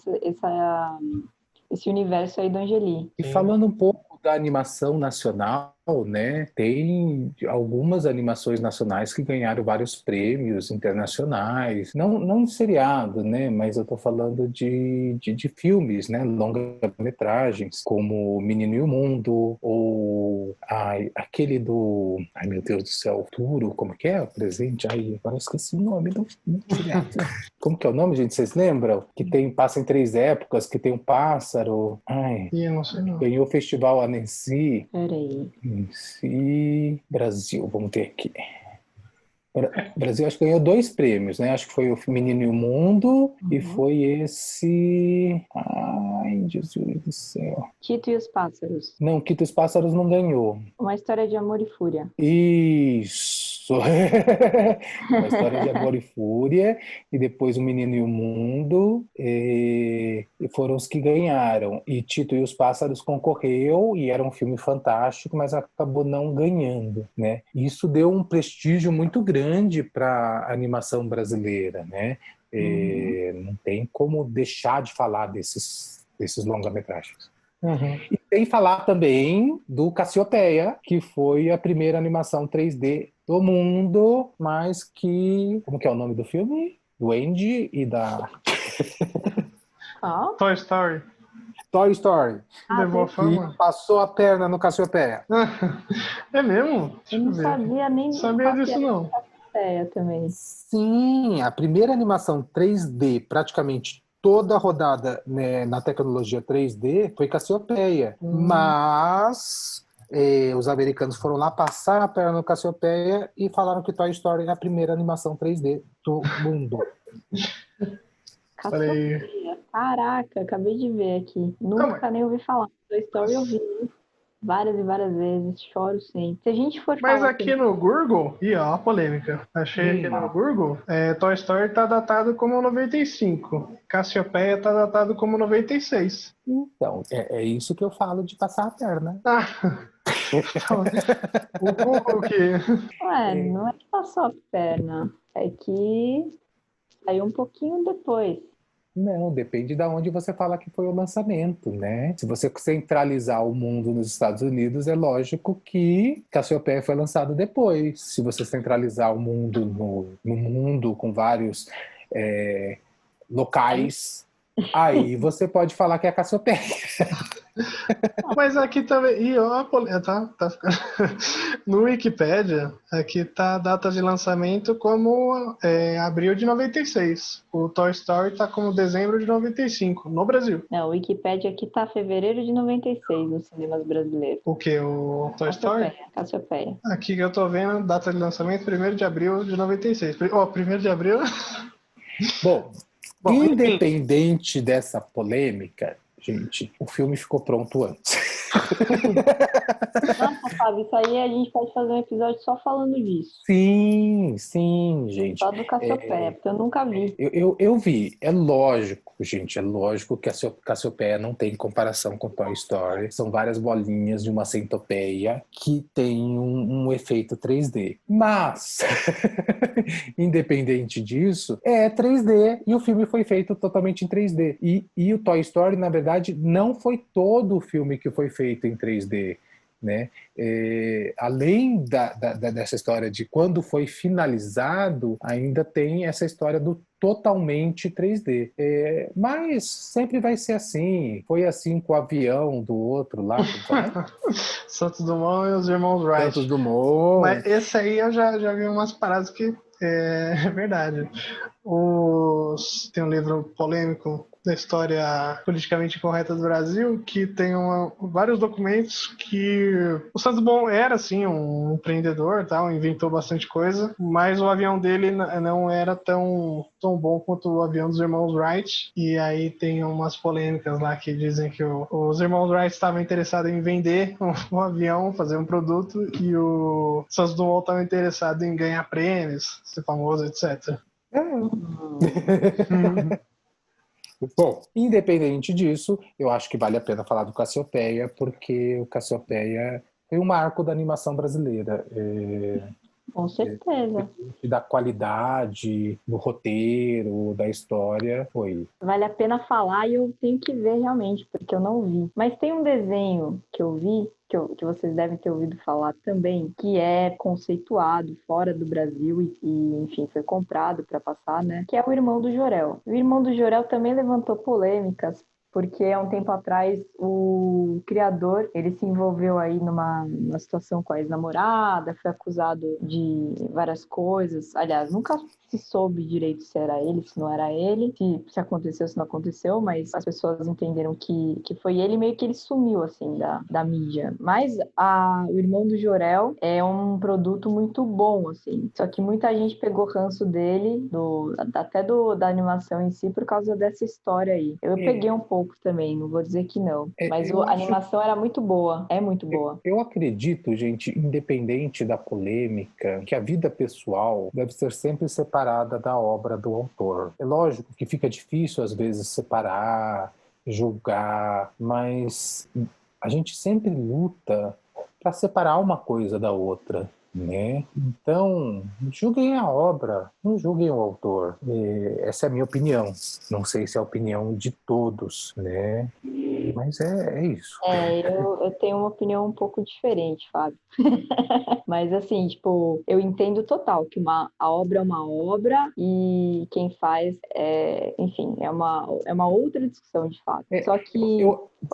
esse universo aí do Angeli. E falando um pouco da animação nacional, né? Tem algumas animações nacionais que ganharam vários prêmios internacionais, não em seriado, né? Mas eu tô falando de filmes, né? Longa-metragens, como Menino e o Mundo, ou aquele do... Ai, meu Deus do céu, Turo, como que é o presente? Ai, agora eu esqueci o nome do seriado. Como que é o nome, gente? Vocês lembram? Que passa em 3 épocas, que tem um pássaro. Ai, eu não sei não. ganhou o Festival Annecy. Peraí. Annecy Brasil, vamos ter aqui. Brasil acho que ganhou 2 prêmios, né? Acho que foi o Menino e o Mundo e foi esse... Ai, Jesus do céu. Tito e os Pássaros. Não, Quito e os Pássaros não ganhou. Uma História de Amor e Fúria. Isso! Uma História de Amor e Fúria, e depois O Menino e o Mundo, e foram os que ganharam. E Tito e os Pássaros concorreu, e era um filme fantástico, mas acabou não ganhando, né? Isso deu um prestígio muito grande para a animação brasileira, né? Não tem como deixar de falar desses longa-metragens. Uhum. E tem falar também do Cassiopeia, que foi a primeira animação 3D do mundo, mas que... Como que é o nome do filme? Do Andy e da... Toy Story. Toy Story. Levou a fama. Que passou a perna no Cassiopeia. É mesmo? Eu não sabia nem... Não sabia disso, não. Cassiopeia também. Sim, a primeira animação 3D, praticamente toda rodada, né, na tecnologia 3D, foi Cassiopeia. Mas os americanos foram lá passar a perna no Cassiopeia e falaram que Toy Story é a primeira animação 3D do mundo. Cassiopeia. Caraca, acabei de ver aqui. Nunca nem ouvi falar. Toy Story eu vi várias e várias vezes, choro sempre. Se a gente for Mas falar aqui no Google, ó, a polêmica. Achei aqui no Google, Toy Story tá datado como 95. Cassiopeia tá datado como 96. Então, é isso que eu falo de passar a perna. O Google que... não é que passou a perna, é que saiu um pouquinho depois. Não, depende de onde você fala que foi o lançamento, né? Se você centralizar o mundo nos Estados Unidos, é lógico que Cassiopeia foi lançado depois. Se você centralizar o mundo no mundo com vários locais, aí você pode falar que é Cassiopeia. Mas aqui também... E ó, tá no Wikipedia, aqui tá a data de lançamento como abril de 96. O Toy Story tá como dezembro de 95, no Brasil. Não, o Wikipedia aqui tá fevereiro de 96 nos cinemas brasileiros. O que? O Toy Story? Cassiopeia. Aqui que eu tô vendo, data de lançamento, 1º de abril de 96. Ó, 1º de abril... Bom, independente dessa polêmica, gente, o filme ficou pronto antes. Nossa, Fábio, isso aí a gente pode fazer um episódio só falando disso. Sim, gente. Só do Cassiopeia, porque eu nunca vi. Eu vi. É lógico, gente, é lógico que a Cassiopeia não tem comparação com Toy Story. São várias bolinhas de uma centopeia que tem um efeito 3D. Mas, independente disso, é 3D e o filme foi feito totalmente em 3D. E o Toy Story, na verdade, não foi todo o filme que foi feito em 3D. Né? Além dessa história de quando foi finalizado, ainda tem essa história do totalmente 3D. Mas sempre vai ser assim. Foi assim com o avião do outro lá. Santos Dumont e os irmãos Wright. Santos Dumont. Mas esse aí eu já vi umas paradas que é verdade. Tem um livro polêmico da história politicamente incorreta do Brasil, que tem vários documentos que Santos Dumont era, assim, um empreendedor, tal, inventou bastante coisa, mas o avião dele não era tão bom quanto o avião dos irmãos Wright, e aí tem umas polêmicas lá que dizem que os irmãos Wright estavam interessados em vender um avião, fazer um produto, e o Santos Dumont estava interessado em ganhar prêmios, ser famoso, etc. Bom, independente disso, eu acho que vale a pena falar do Cassiopeia, porque o Cassiopeia foi um marco da animação brasileira. Com certeza. Da qualidade, do roteiro, da história, foi. Vale a pena falar e eu tenho que ver realmente, porque eu não vi. Mas tem um desenho que eu vi, que vocês devem ter ouvido falar também, que é conceituado fora do Brasil enfim, foi comprado para passar, né? Que é o Irmão do Jorel. O Irmão do Jorel também levantou polêmicas, porque há um tempo atrás o criador, ele se envolveu aí numa situação com a ex-namorada, foi acusado de várias coisas. Aliás, nunca se soube direito se era ele, se não era ele, se aconteceu, se não aconteceu, mas as pessoas entenderam que foi ele, meio que ele sumiu, assim, da mídia. Mas o Irmão do Jorel é um produto muito bom, assim, só que muita gente pegou ranço dele, até da animação em si, por causa dessa história aí. Eu peguei um pouco também, não vou dizer que não, mas a animação era muito boa, é muito boa. Eu acredito, gente, independente da polêmica, que a vida pessoal deve ser sempre separada da obra do autor. É lógico que fica difícil às vezes separar, julgar, mas a gente sempre luta para separar uma coisa da outra, né? Então, julguem a obra, não julguem o autor. Essa é a minha opinião. Não sei se é a opinião de todos, né? Mas é isso. Eu tenho uma opinião um pouco diferente, Fábio. Mas assim, tipo, eu entendo total que a obra é uma obra e quem faz enfim, é uma outra discussão de fato. Só que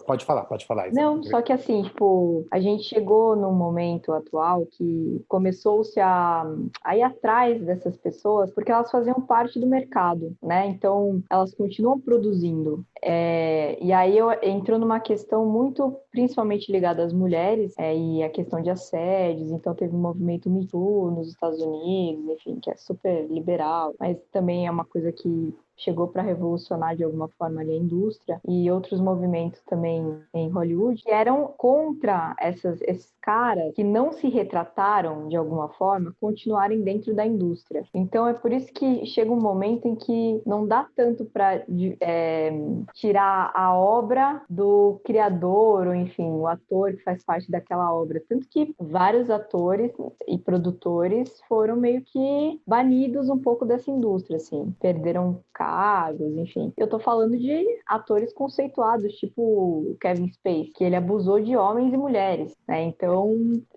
pode falar. Não, só que assim, tipo, a gente chegou num momento atual que começou-se a ir atrás dessas pessoas porque elas faziam parte do mercado, né? Então, elas continuam produzindo. E aí entrou numa questão muito, principalmente ligada às mulheres, e a questão de assédios. Então, teve um movimento Me Too nos Estados Unidos, enfim, que é super liberal, mas também é uma coisa que chegou para revolucionar de alguma forma ali a indústria, e outros movimentos também em Hollywood que eram contra esses caras que não se retrataram de alguma forma continuarem dentro da indústria. Então é por isso que chega um momento em que não dá tanto para tirar a obra do criador, ou enfim, o ator que faz parte daquela obra. Tanto que vários atores e produtores foram meio que banidos um pouco dessa indústria, assim, perderam cargos, enfim. Eu tô falando de atores conceituados, tipo o Kevin Spacey, que ele abusou de homens e mulheres, né? Então,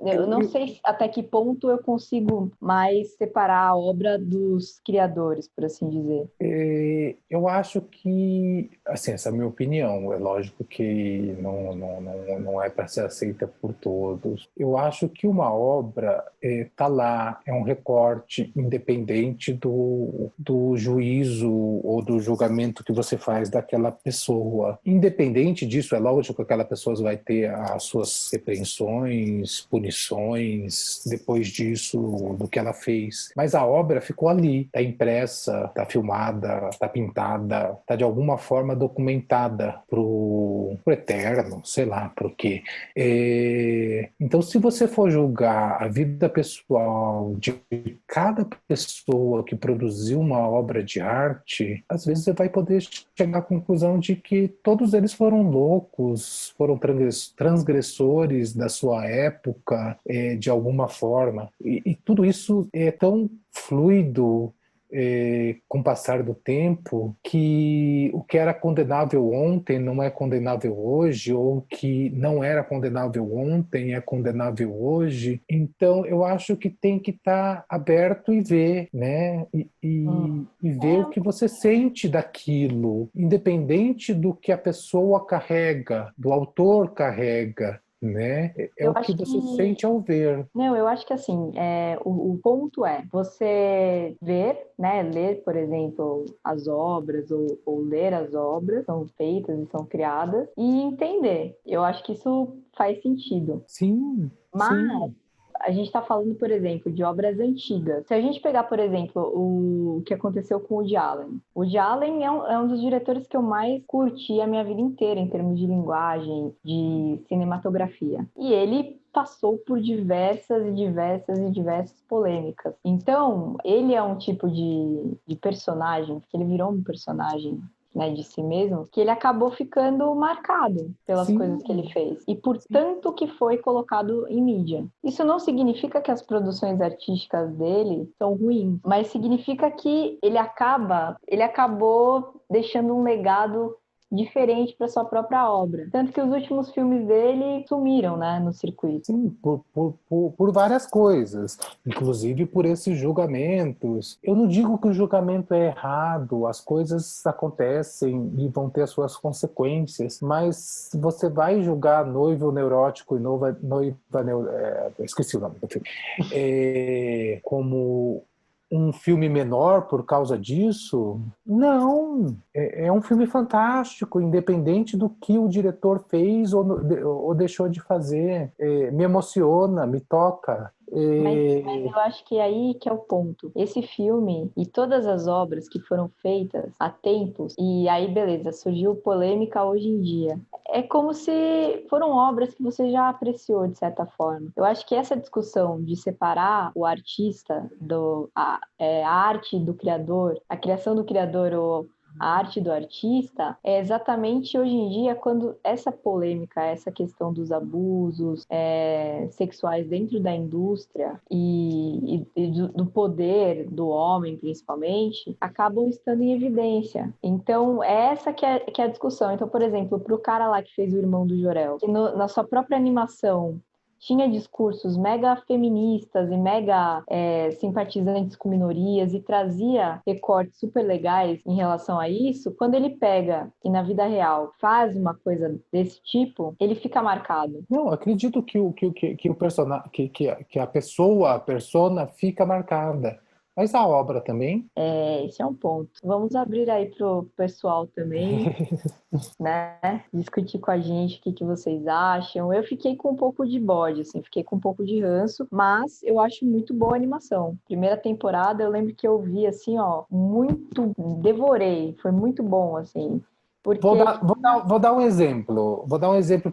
eu não sei até que ponto eu consigo mais separar a obra dos criadores, por assim dizer. Eu acho que, assim, essa é a minha opinião. É lógico que não é para ser aceita por todos. Eu acho que uma obra tá lá, é um recorte independente do juízo ou do julgamento que você faz daquela pessoa. Independente disso, é lógico que aquela pessoa vai ter as suas repreensões, punições depois disso, do que ela fez. Mas a obra ficou ali, está impressa, está filmada, está pintada, está de alguma forma documentada pro eterno, sei lá, pro quê. Então, se você for julgar a vida pessoal de cada pessoa que produziu uma obra de arte, às vezes você vai poder chegar à conclusão de que todos eles foram loucos, foram transgressores da sua época, de alguma forma. E tudo isso é tão fluido com o passar do tempo, que o que era condenável ontem não é condenável hoje, ou o que não era condenável ontem é condenável hoje. Então, eu acho que tem que estar aberto e ver, né? E ver o que você sente daquilo, independente do que a pessoa carrega, do autor carrega. né? É Eu o que acho você que sente ao ver. Não, eu acho que assim, o ponto é você ver, né, ler, por exemplo, as obras ou ler as obras, são feitas e são criadas, e entender. Eu acho que isso faz sentido. Sim, Mas sim. a gente está falando, por exemplo, de obras antigas. Se a gente pegar, por exemplo, o que aconteceu com o Woody Allen. O Woody Allen é um dos diretores que eu mais curti a minha vida inteira em termos de linguagem, de cinematografia. E ele passou por diversas e diversas e diversas polêmicas. Então, ele é um tipo de personagem, porque ele virou um personagem, né, de si mesmo, que ele acabou ficando marcado pelas coisas que ele Sim, fez e por tanto que foi colocado em mídia. Isso não significa que as produções artísticas dele são ruins, mas significa que ele acabou deixando um legado diferente para sua própria obra. Tanto que os últimos filmes dele sumiram, né, no circuito. sim, por várias coisas, inclusive por esses julgamentos. Eu não digo que o julgamento é errado, as coisas acontecem e vão ter as suas consequências, mas você vai julgar noivo neurótico e esqueci o nome do filme, como um filme menor por causa disso? Não, é um filme fantástico, independente do que o diretor fez ou deixou de fazer. Me emociona, me toca. Mas eu acho que aí que é o ponto. Esse filme e todas as obras que foram feitas há tempos, e aí beleza, surgiu polêmica hoje em dia. É como se foram obras que você já apreciou de certa forma. Eu acho que essa discussão de separar o artista a arte do criador, a criação do criador ou a arte do artista, é exatamente hoje em dia quando essa polêmica, essa questão dos abusos sexuais dentro da indústria e do poder do homem, principalmente, acabam estando em evidência. Então, é essa que é a discussão. Então, por exemplo, para o cara lá que fez o Irmão do Jorel, que na sua própria animação tinha discursos mega feministas e mega simpatizantes com minorias e trazia recortes super legais em relação a isso, quando ele pega e na vida real faz uma coisa desse tipo, ele fica marcado. Não, acredito que o personagem, que a pessoa, a persona fica marcada. Mas a obra também. Esse é um ponto. Vamos abrir aí pro pessoal também, né? Discutir com a gente o que vocês acham. Eu fiquei com um pouco de bode, assim, fiquei com um pouco de ranço, mas eu acho muito boa a animação. Primeira temporada, eu lembro que eu vi assim, ó, muito, devorei, foi muito bom, assim. Porque Vou dar um exemplo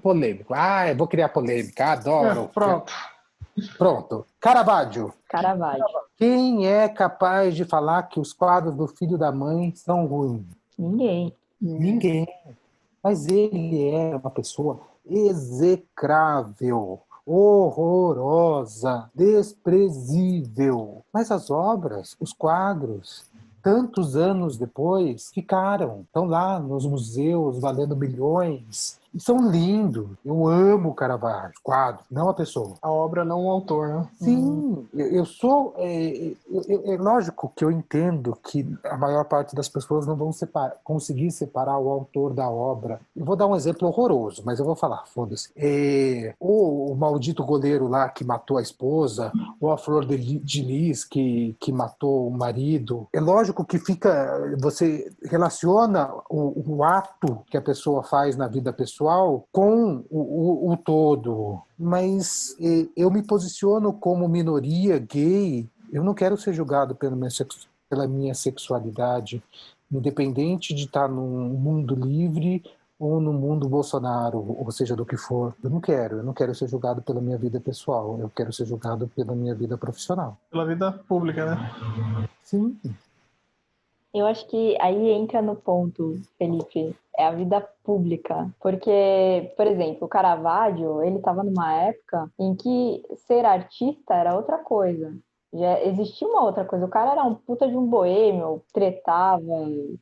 polêmico. Eu vou criar polêmica, adoro. Pronto. Pronto. Caravaggio. Caravaggio. Quem é capaz de falar que os quadros do Filho da Mãe são ruins? Ninguém. Ninguém. Mas ele era uma pessoa execrável, horrorosa, desprezível. Mas as obras, os quadros, tantos anos depois, estão lá nos museus valendo milhões. E são lindos. Eu amo Caravaggio, quadro, não a pessoa. A obra, não o autor, né? Sim, eu sou. É lógico que eu entendo que a maior parte das pessoas não vão conseguir separar o autor da obra. Eu vou dar um exemplo horroroso, mas eu vou falar, foda-se. Ou o maldito goleiro lá que matou a esposa, ou a Flor de Lis que matou o marido. É lógico que você relaciona o ato que a pessoa faz na vida pessoal com o todo. Mas eu me posiciono como minoria gay. Eu não quero ser julgado pela minha sexualidade, independente de estar num mundo livre ou no mundo Bolsonaro, ou seja, do que for. Eu não quero ser julgado pela minha vida pessoal, eu quero ser julgado pela minha vida profissional. Pela vida pública, né? Sim. Eu acho que aí entra no ponto, Felipe, é a vida pública. Porque, por exemplo, o Caravaggio, ele estava numa época em que ser artista era outra coisa. Já existia uma outra coisa. O cara era um puta de um boêmio, tretava,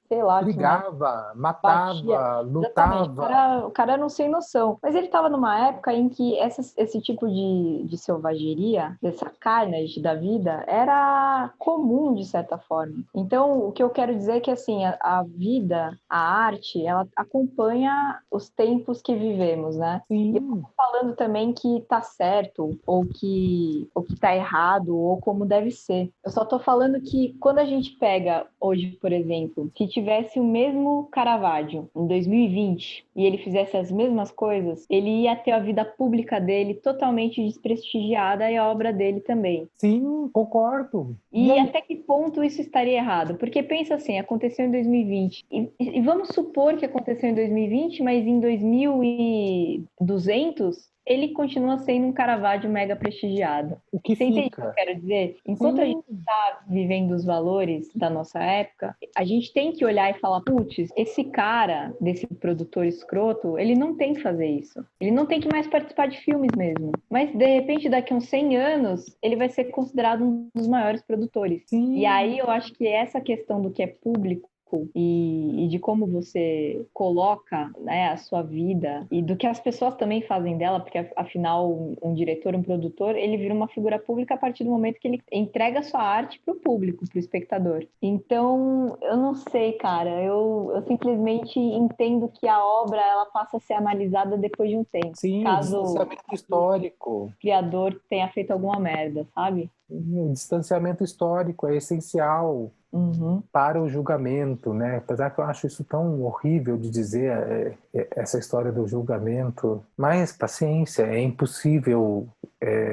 sei lá, Brigava, batia. matava, Exatamente. lutava. O cara era um sem noção. Mas ele estava numa época em que esse tipo de selvageria, dessa carnage da vida, era comum de certa forma. Então, o que eu quero dizer é que assim, a vida, a arte, ela acompanha os tempos que vivemos, né? E eu não Sim, tô falando também que tá certo, ou que tá errado, ou como deve ser. Eu só tô falando que quando a gente pega hoje, por exemplo, se tivesse o mesmo Caravaggio em 2020 e ele fizesse as mesmas coisas, ele ia ter a vida pública dele totalmente desprestigiada e a obra dele também. sim, concordo. E E aí? até que ponto isso estaria errado? Porque pensa assim, aconteceu em 2020. E vamos supor que aconteceu em 2020, mas em 2200 ele continua sendo um Caravaggio mega prestigiado. O que Você entende o que eu fica? quero dizer? Enquanto a gente Sim, está vivendo os valores da nossa época, a gente tem que olhar e falar, putz, esse cara, desse produtor escroto, ele não tem que fazer isso. Ele não tem que mais participar de filmes mesmo. Mas, de repente, daqui a uns 100 anos, ele vai ser considerado um dos maiores produtores. E aí sim. eu acho que essa questão do que é público e de como você coloca, né, a sua vida e do que as pessoas também fazem dela, porque afinal um diretor, um produtor, ele vira uma figura pública a partir do momento que ele entrega a sua arte para o público, para o espectador. Então, eu não sei, cara, eu simplesmente entendo que a obra ela passa a ser analisada depois de um tempo, Sim, o caso distanciamento o histórico. criador tenha feito alguma merda, sabe? O distanciamento histórico é essencial Uhum. para o julgamento, né? Apesar que eu acho isso tão horrível de dizer, essa história do julgamento. Mas paciência, é impossível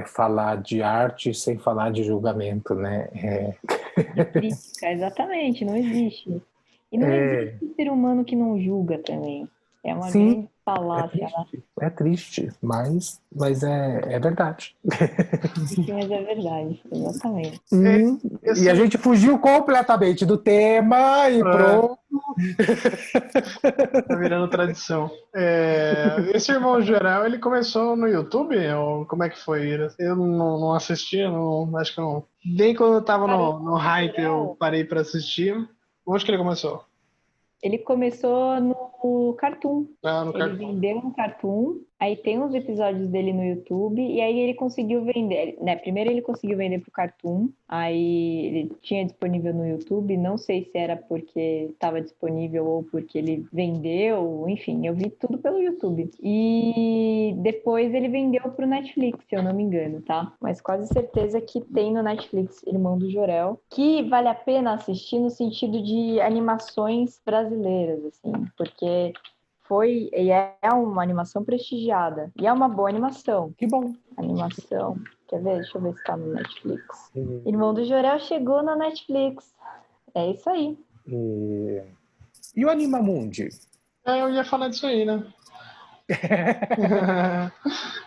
falar de arte sem falar de julgamento, né? De crítica, exatamente, não existe. E não É, existe ser humano que não julga também. É uma sim, grande falácia, né? é triste, mas é verdade. Triste, mas é verdade, exatamente. É, E a esse, gente fugiu completamente do tema e é, pronto. tá virando tradição. Esse Irmão Geral, ele começou no YouTube? Ou como é que foi? Eu não assisti, acho que não. Nem quando eu tava Cara, o no Irmão do hype eu Jorel, parei pra assistir. Onde que ele começou? ele começou no Cartoon. Ah, no Ele Cartoon. vendeu um Cartoon, aí tem uns episódios dele no YouTube, e aí ele conseguiu vender, né? Primeiro ele conseguiu vender pro Cartoon, aí ele tinha disponível no YouTube, não sei se era porque estava disponível ou porque ele vendeu, enfim, eu vi tudo pelo YouTube. E depois ele vendeu pro Netflix, se eu não me engano, tá? Mas quase certeza que tem no Netflix Irmão do Jorel, que vale a pena assistir no sentido de animações brasileiras, assim, porque foi e é uma animação prestigiada. E é uma boa animação. Que bom. Animação. Quer ver? Deixa eu ver se tá no Netflix. E, Irmão do Jorel chegou na Netflix. É isso aí. e, e o Animamundi? Eu ia falar disso aí, né?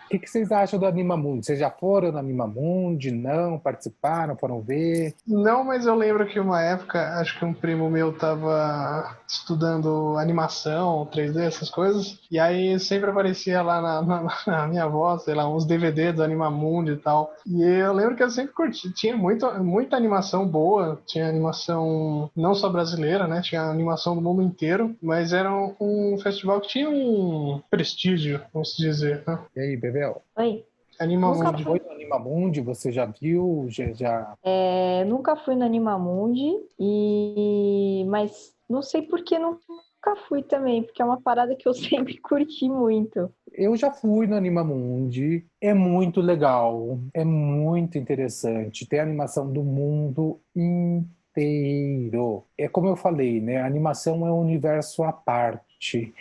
O que vocês acham do Animamundi? Vocês já foram no Animamundi? Não? Participaram? Foram ver? Não, mas eu lembro que uma época, acho que um primo meu tava estudando animação, 3D, essas coisas, e aí sempre aparecia lá na minha voz, sei lá, uns DVD do Animamundi e tal. E eu lembro que eu sempre curti, tinha muita animação boa, tinha animação não só brasileira, né? Tinha animação do mundo inteiro, mas era um festival que tinha um prestígio, vamos dizer, né? E aí, Bebel? Oi. Nunca Animamundi. fui, Foi no Animamundi? Você já viu? nunca fui no Animamundi, mas não sei por que nunca fui também, porque é uma parada que eu sempre curti muito. Eu já fui no Animamundi. É muito legal. É muito interessante. Tem a animação do mundo inteiro. É como eu falei, né? A animação é um universo à parte.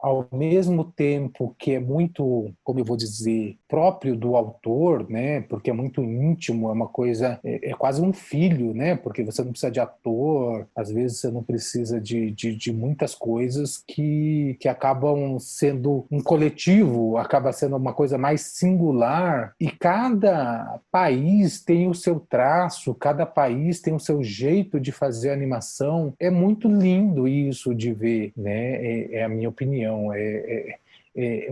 Ao mesmo tempo que é muito, como eu vou dizer, próprio do autor, né? Porque é muito íntimo, é uma coisa, é quase um filho, né? Porque você não precisa de ator, às vezes você não precisa de muitas coisas que acabam sendo um coletivo, acaba sendo uma coisa mais singular, e cada país tem o seu traço, cada país tem o seu jeito de fazer animação. É muito lindo isso de ver, né? É a minha opinião.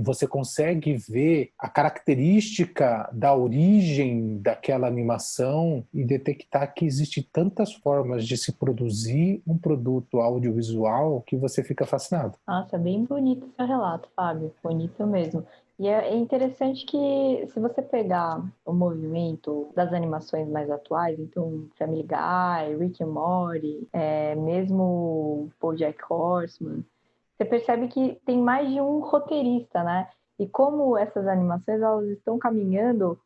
você consegue ver a característica da origem daquela animação e detectar que existem tantas formas de se produzir um produto audiovisual que você fica fascinado. Nossa, bem bonito seu relato, Fábio. Bonito mesmo. E é interessante que, se você pegar o movimento das animações mais atuais, então Family Guy, Rick and Morty, mesmo BoJack Horseman, você percebe que tem mais de um roteirista, né? E como essas animações elas estão caminhando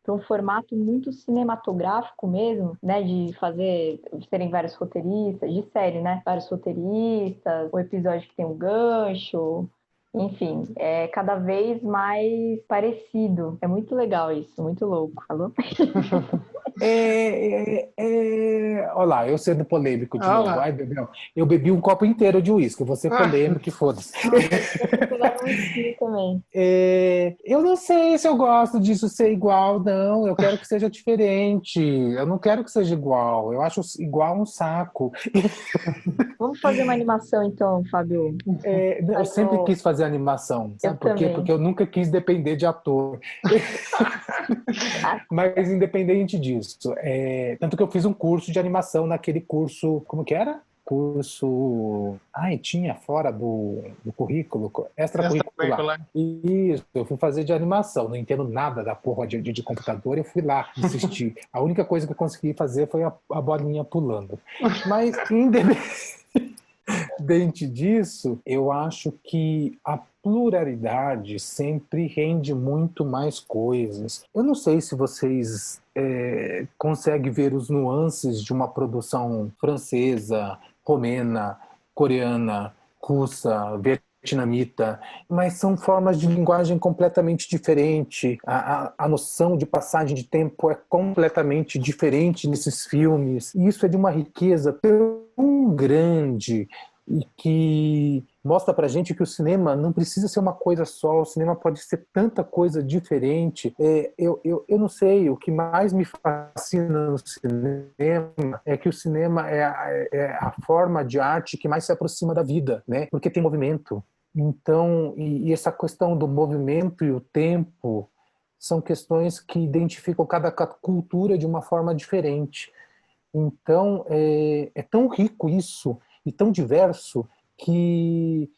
para um formato muito cinematográfico mesmo, né? De serem vários roteiristas, de série, né? Vários roteiristas, o episódio que tem um gancho, enfim, é cada vez mais parecido. É muito legal isso, muito louco. Falou? Olha lá, eu sendo polêmico de novo. Ai, Bebel, eu bebi um copo inteiro de uísque, eu vou ser polêmico, que foda-se. Eu pegar um whisky também. Eu não sei se eu gosto disso ser igual, não. Eu quero que seja diferente. Eu não quero que seja igual. Eu acho igual um saco. Vamos fazer uma animação então, Fábio. Eu sempre quis fazer animação, sabe por quê? também. Porque eu nunca quis depender de ator. Mas independente disso, tanto que eu fiz um curso de animação naquele curso, como que era? Curso... tinha fora do currículo, extracurricular. Isso, eu fui fazer de animação, não entendo nada da porra de computador, eu fui lá assistir. A única coisa que eu consegui fazer foi a bolinha pulando. Mas independente disso, eu acho que a pluralidade sempre rende muito mais coisas. Eu não sei se vocês conseguem ver os nuances de uma produção francesa, romena, coreana, russa, vietnamita, mas são formas de linguagem completamente diferentes. A noção de passagem de tempo é completamente diferente nesses filmes. E isso é de uma riqueza tão grande e que mostra pra gente que o cinema não precisa ser uma coisa só, o cinema pode ser tanta coisa diferente. Eu não sei, o que mais me fascina no cinema é que o cinema é a forma de arte que mais se aproxima da vida, né? Porque tem movimento. Então, e essa questão do movimento e o tempo são questões que identificam cada cultura de uma forma diferente. Então, é tão rico isso e tão diverso que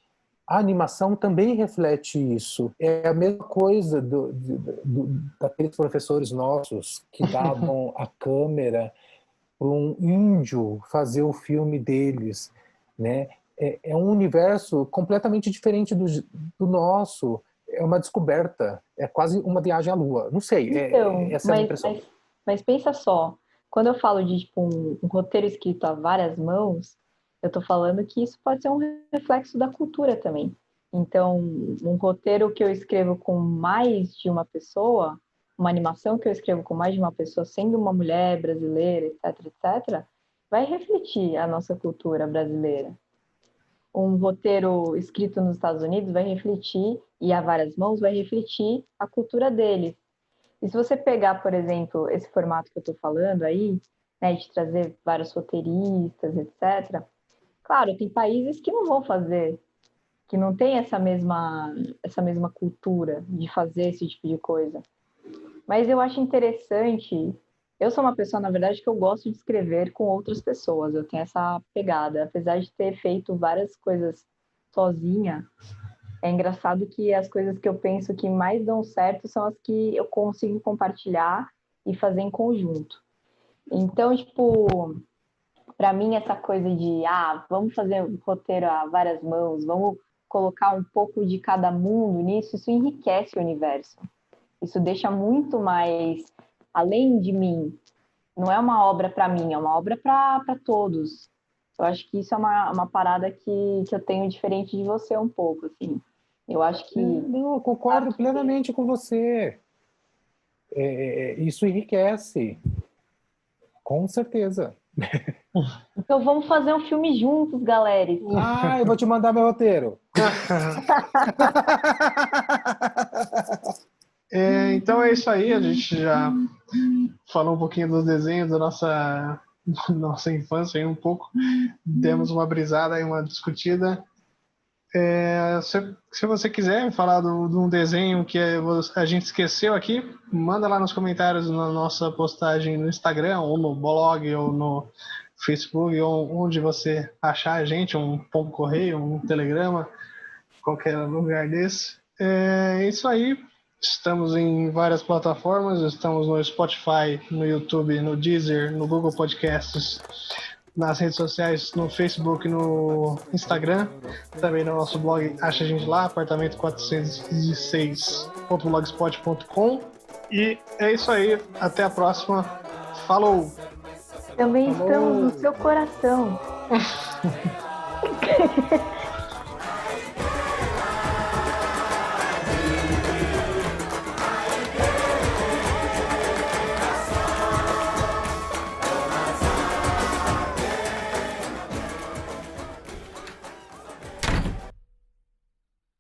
a animação também reflete isso. É a mesma coisa daqueles professores nossos que davam a câmera para um índio fazer o filme deles, né? É um universo completamente diferente do nosso. É uma descoberta, é quase uma viagem à Lua. Não sei, Então, essa é a minha impressão. Mas pensa só, quando eu falo de tipo, um roteiro escrito a várias mãos, eu estou falando que isso pode ser um reflexo da cultura também. Então, um roteiro que eu escrevo com mais de uma pessoa, uma animação que eu escrevo com mais de uma pessoa, sendo uma mulher brasileira, etc, etc, vai refletir a nossa cultura brasileira. Um roteiro escrito nos Estados Unidos vai refletir, e a várias mãos, vai refletir a cultura deles. E se você pegar, por exemplo, esse formato que eu estou falando aí, né, de trazer vários roteiristas, etc., claro, tem países que não vão fazer, que não tem essa mesma cultura de fazer esse tipo de coisa. Mas eu acho interessante. Eu sou uma pessoa, na verdade, que eu gosto de escrever com outras pessoas. Eu tenho essa pegada. Apesar de ter feito várias coisas sozinha, é engraçado que as coisas que eu penso que mais dão certo são as que eu consigo compartilhar e fazer em conjunto. Então, tipo, para mim essa coisa de, vamos fazer um roteiro a várias mãos, vamos colocar um pouco de cada mundo nisso, isso enriquece o universo. Isso deixa muito mais além de mim. Não é uma obra para mim, é uma obra para todos. Eu acho que isso é uma parada que eu tenho diferente de você um pouco, assim. Eu acho que... Não, eu concordo plenamente com você. Isso enriquece. Com certeza. Então vamos fazer um filme juntos, galera. Eu vou te mandar meu roteiro. Então é isso aí, a gente já falou um pouquinho dos desenhos da nossa infância aí um pouco, demos uma brisada e uma discutida. Se você quiser falar de um desenho que a gente esqueceu aqui, manda lá nos comentários na nossa postagem no Instagram, ou no blog, ou no Facebook, ou onde você achar a gente, um pombo correio, um telegrama, qualquer lugar desse. É isso aí. Estamos em várias plataformas, estamos no Spotify, no YouTube, no Deezer, no Google Podcasts, nas redes sociais, no Facebook, no Instagram, também no nosso blog, acha a gente lá, apartamento406.blogspot.com. E é isso aí, até a próxima, falou! Também estamos no seu coração.